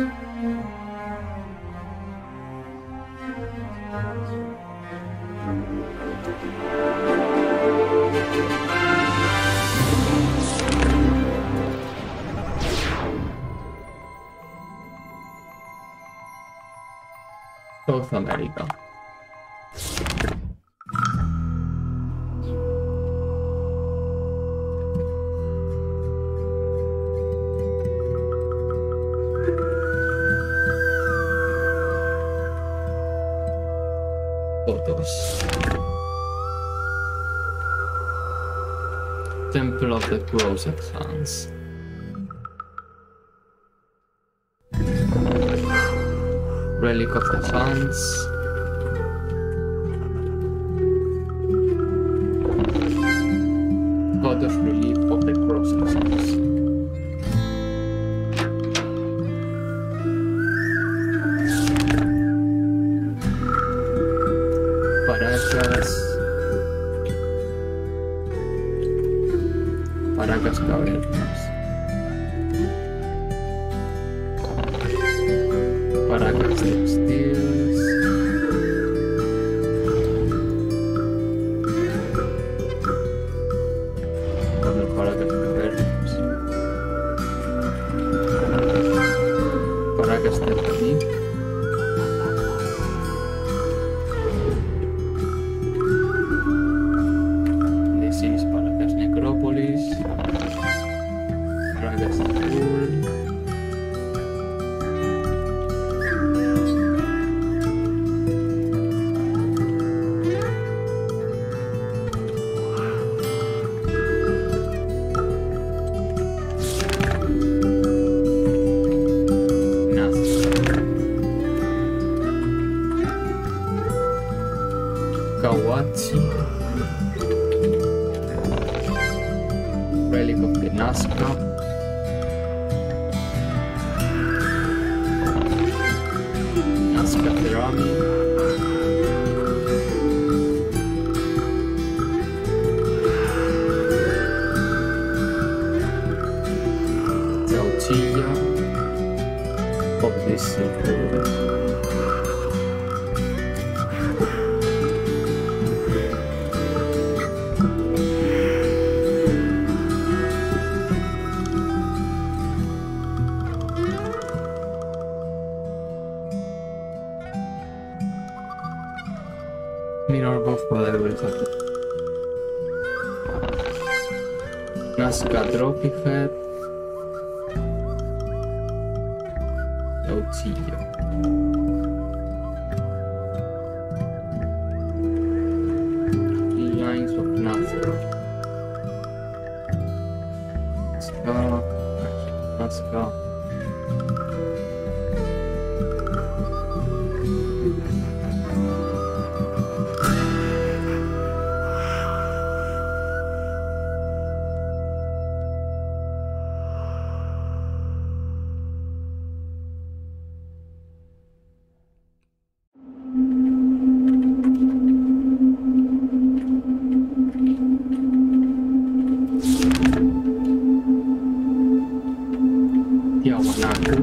South America. Photos. Temple of the Closet Hands. Relic of the Sands. God of Relief of the Crossed Sands. Paracas Cavernas. Paracas Textiles. Other Paracas Cavernas. Paracas Textiles. This is Paracas Necropolis. Paracas School. Kawachi, Relic of the Nazca, Nazca Ceramic, Chauchilla of this included. Minorva Forever Nazca Trophy Head, Chauchilla. Lines of Nazca. Nazca. Tiahuanaco.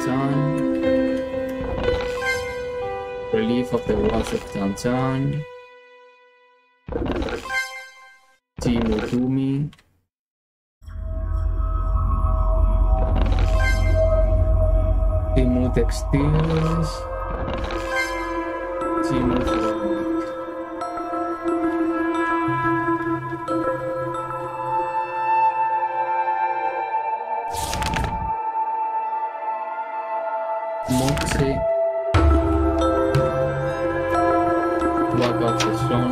Chan. Relief of the walls of Chan Chan. Chimutumi. Timu Textiles. Timu Ceramic. Moxie. Walk of the Sun.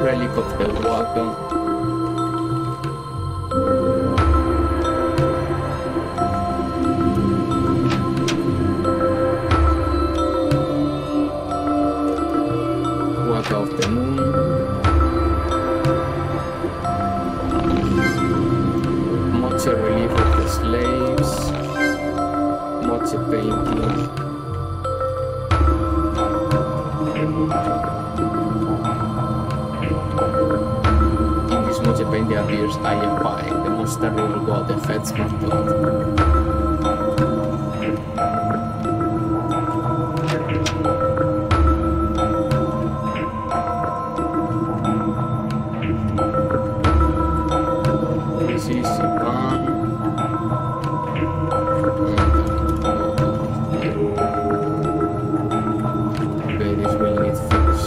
Relic of the Wagon. Waka of the Moon. Moche Relief of the Slaves. Moche Painting. In this Moche painting appears Ayapai, the most terrible god that feeds from blood. This is Japan. Okay, this will need fix.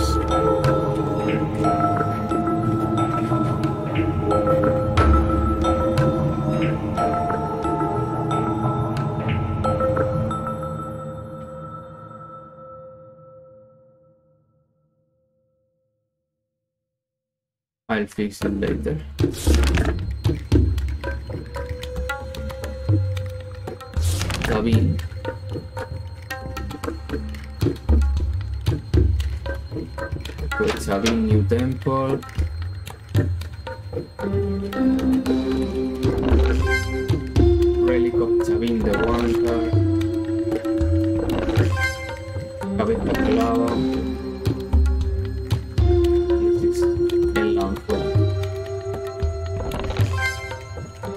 I'll fix it later. Sabine. Good Sabine, new temple. Relic of Sabine the Wanderer. Cabeza clava. This is el Lanfo.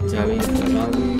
Sabine Sabine.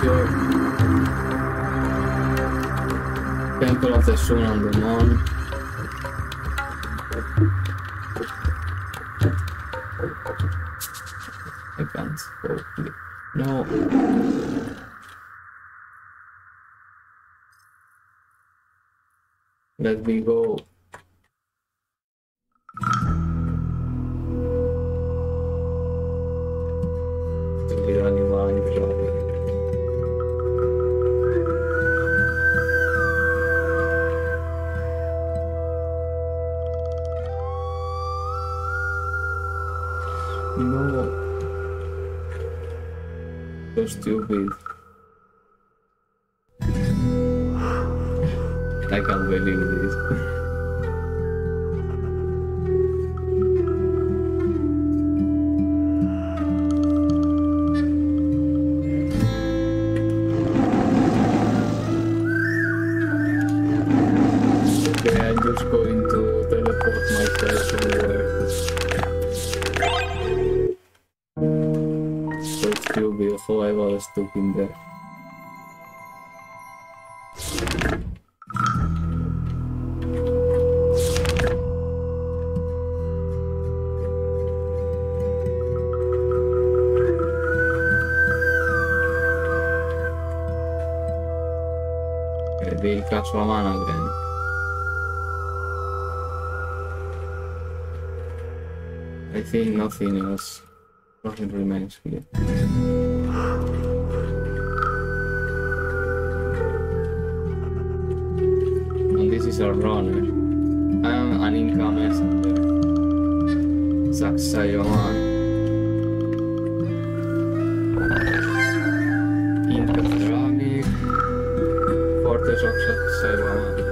Meteor. Temple of the Sun and the Moon. I can't go here. No. Let me go. Seguire animali proprio. No. So stupid. I can't believe this. Okay, I'm just going to teleport myself somewhere. So stupid, how I was stuck in there. Il cazzo a mano again. I think nothing else. Nothing remains here. And this is a runner. I am an Inca messenger. Sacsayhuaman. Inca ceramic. Fortress of Sacsayhuaman.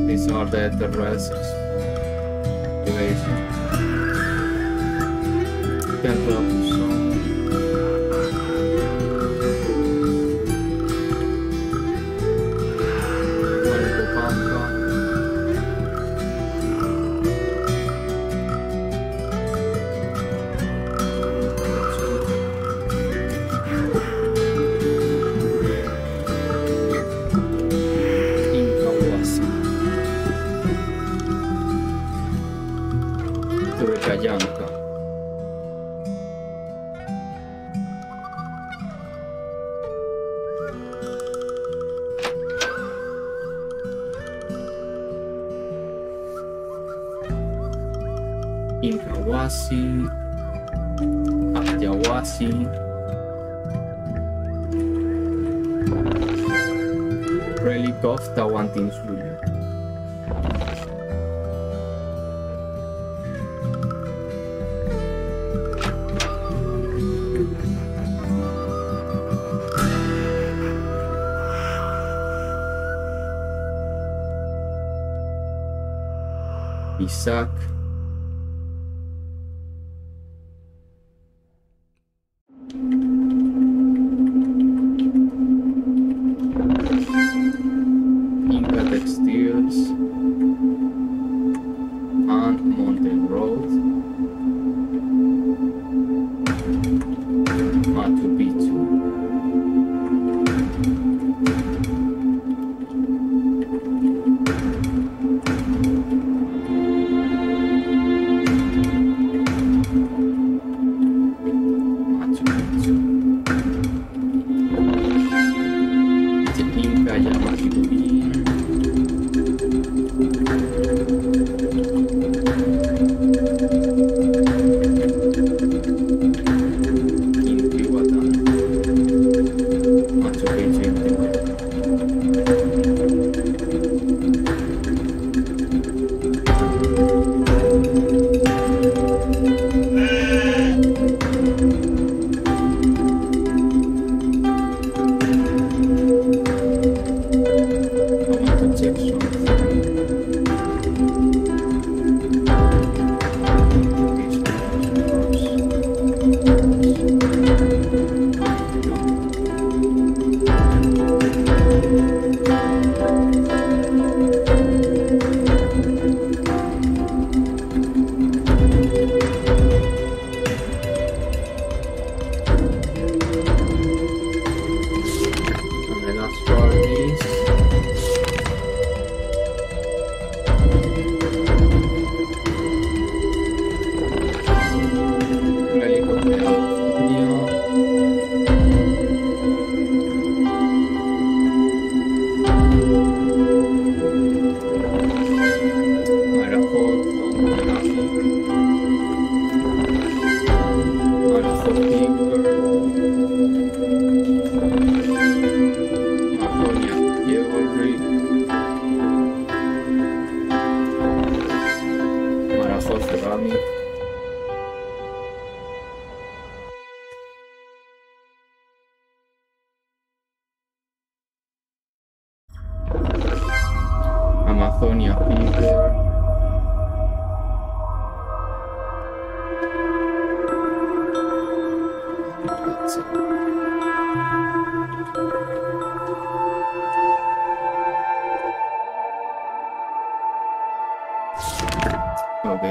These are the terraces. Elevation. Temple of the Sun. Pampa. Yanka. Inkawasi, Akyawasi, Relic of Tawantinsuyu. Isaac. Inca Textiles and Mountain Road. Machu Picchu.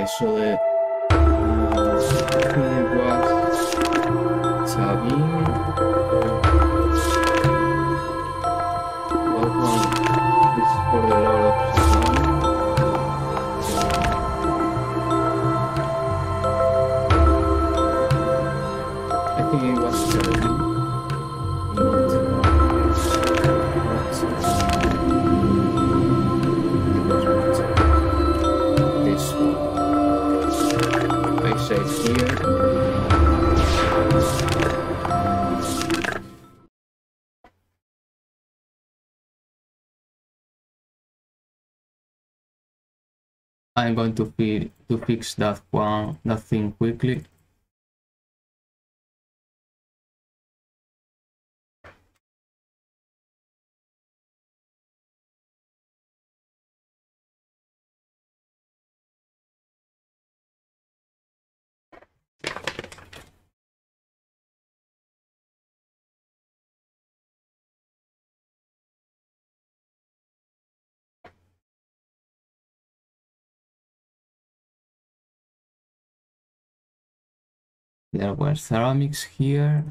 so the it was Sabine. What one? This is for the Lord of Sabine. I think it was Sabine. This one. I say here. I'm going to fix that thing quickly. There were ceramics here,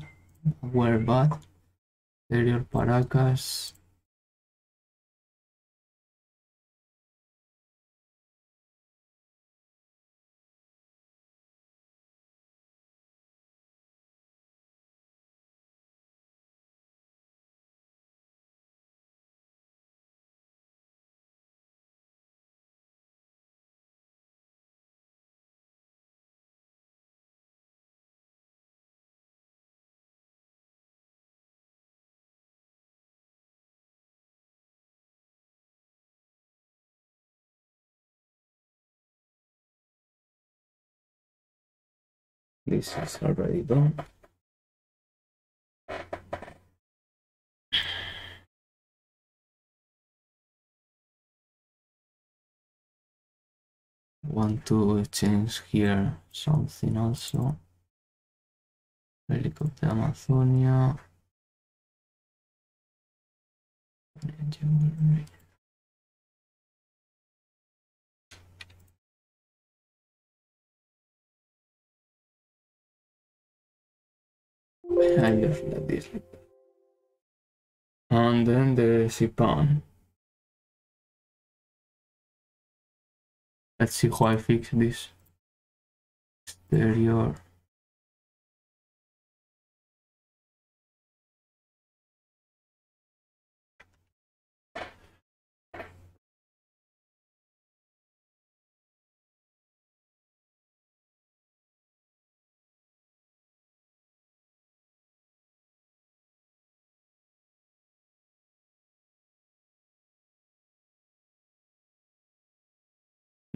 were bad. Exterior Paracas. This is already done. Want to change here something also. Relic of the Amazonia. I just let this. And then the Sipan. Let's see how I fix this. Exterior.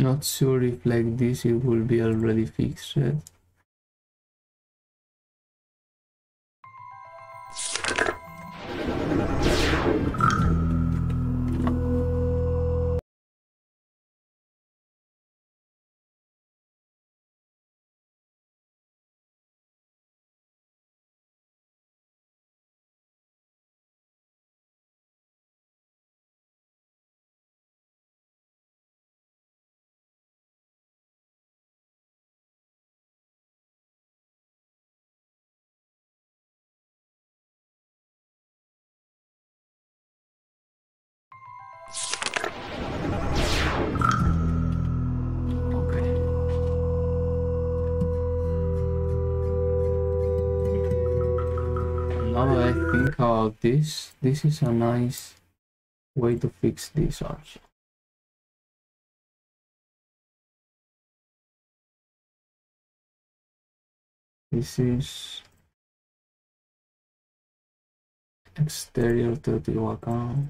Not sure if like this it will be already fixed. Now I think about this is a nice way to fix this also. This is exterior Teotihuacan.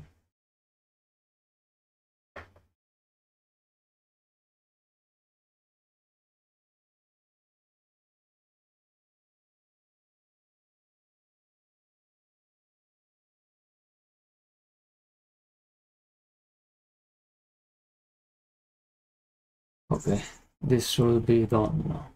Okay, this should be done now.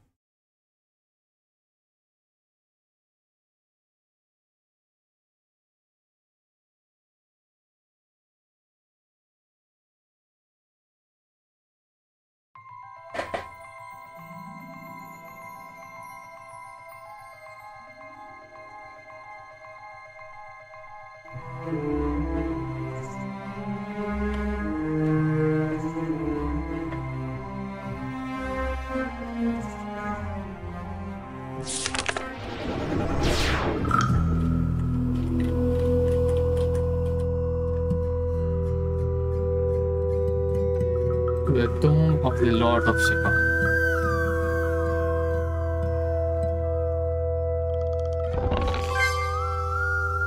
the Lord of Sipan.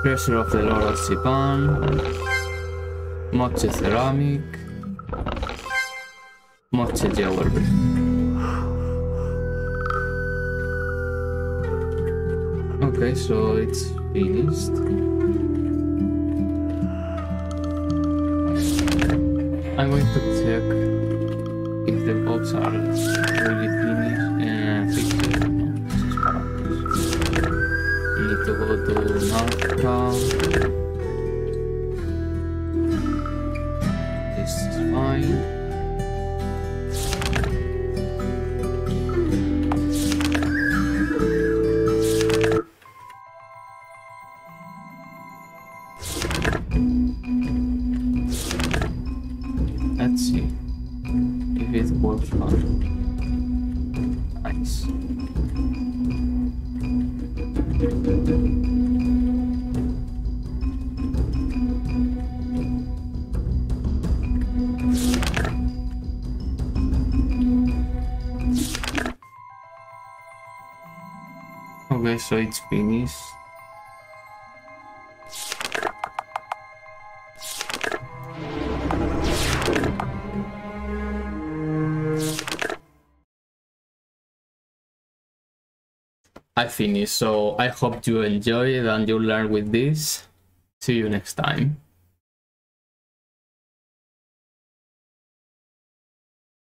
Treasure of the Lord of Sipan. Moche ceramic. Moche jewelry. Okay, so it's finished. I'm going to check if the box are really finished. Fixed. No, this is parameters. Need to go to Narca. This is fine. Let's see if it works fine. Nice. Okay, so it's finished. I finished, so I hope you enjoyed and you learned with this. See you next time.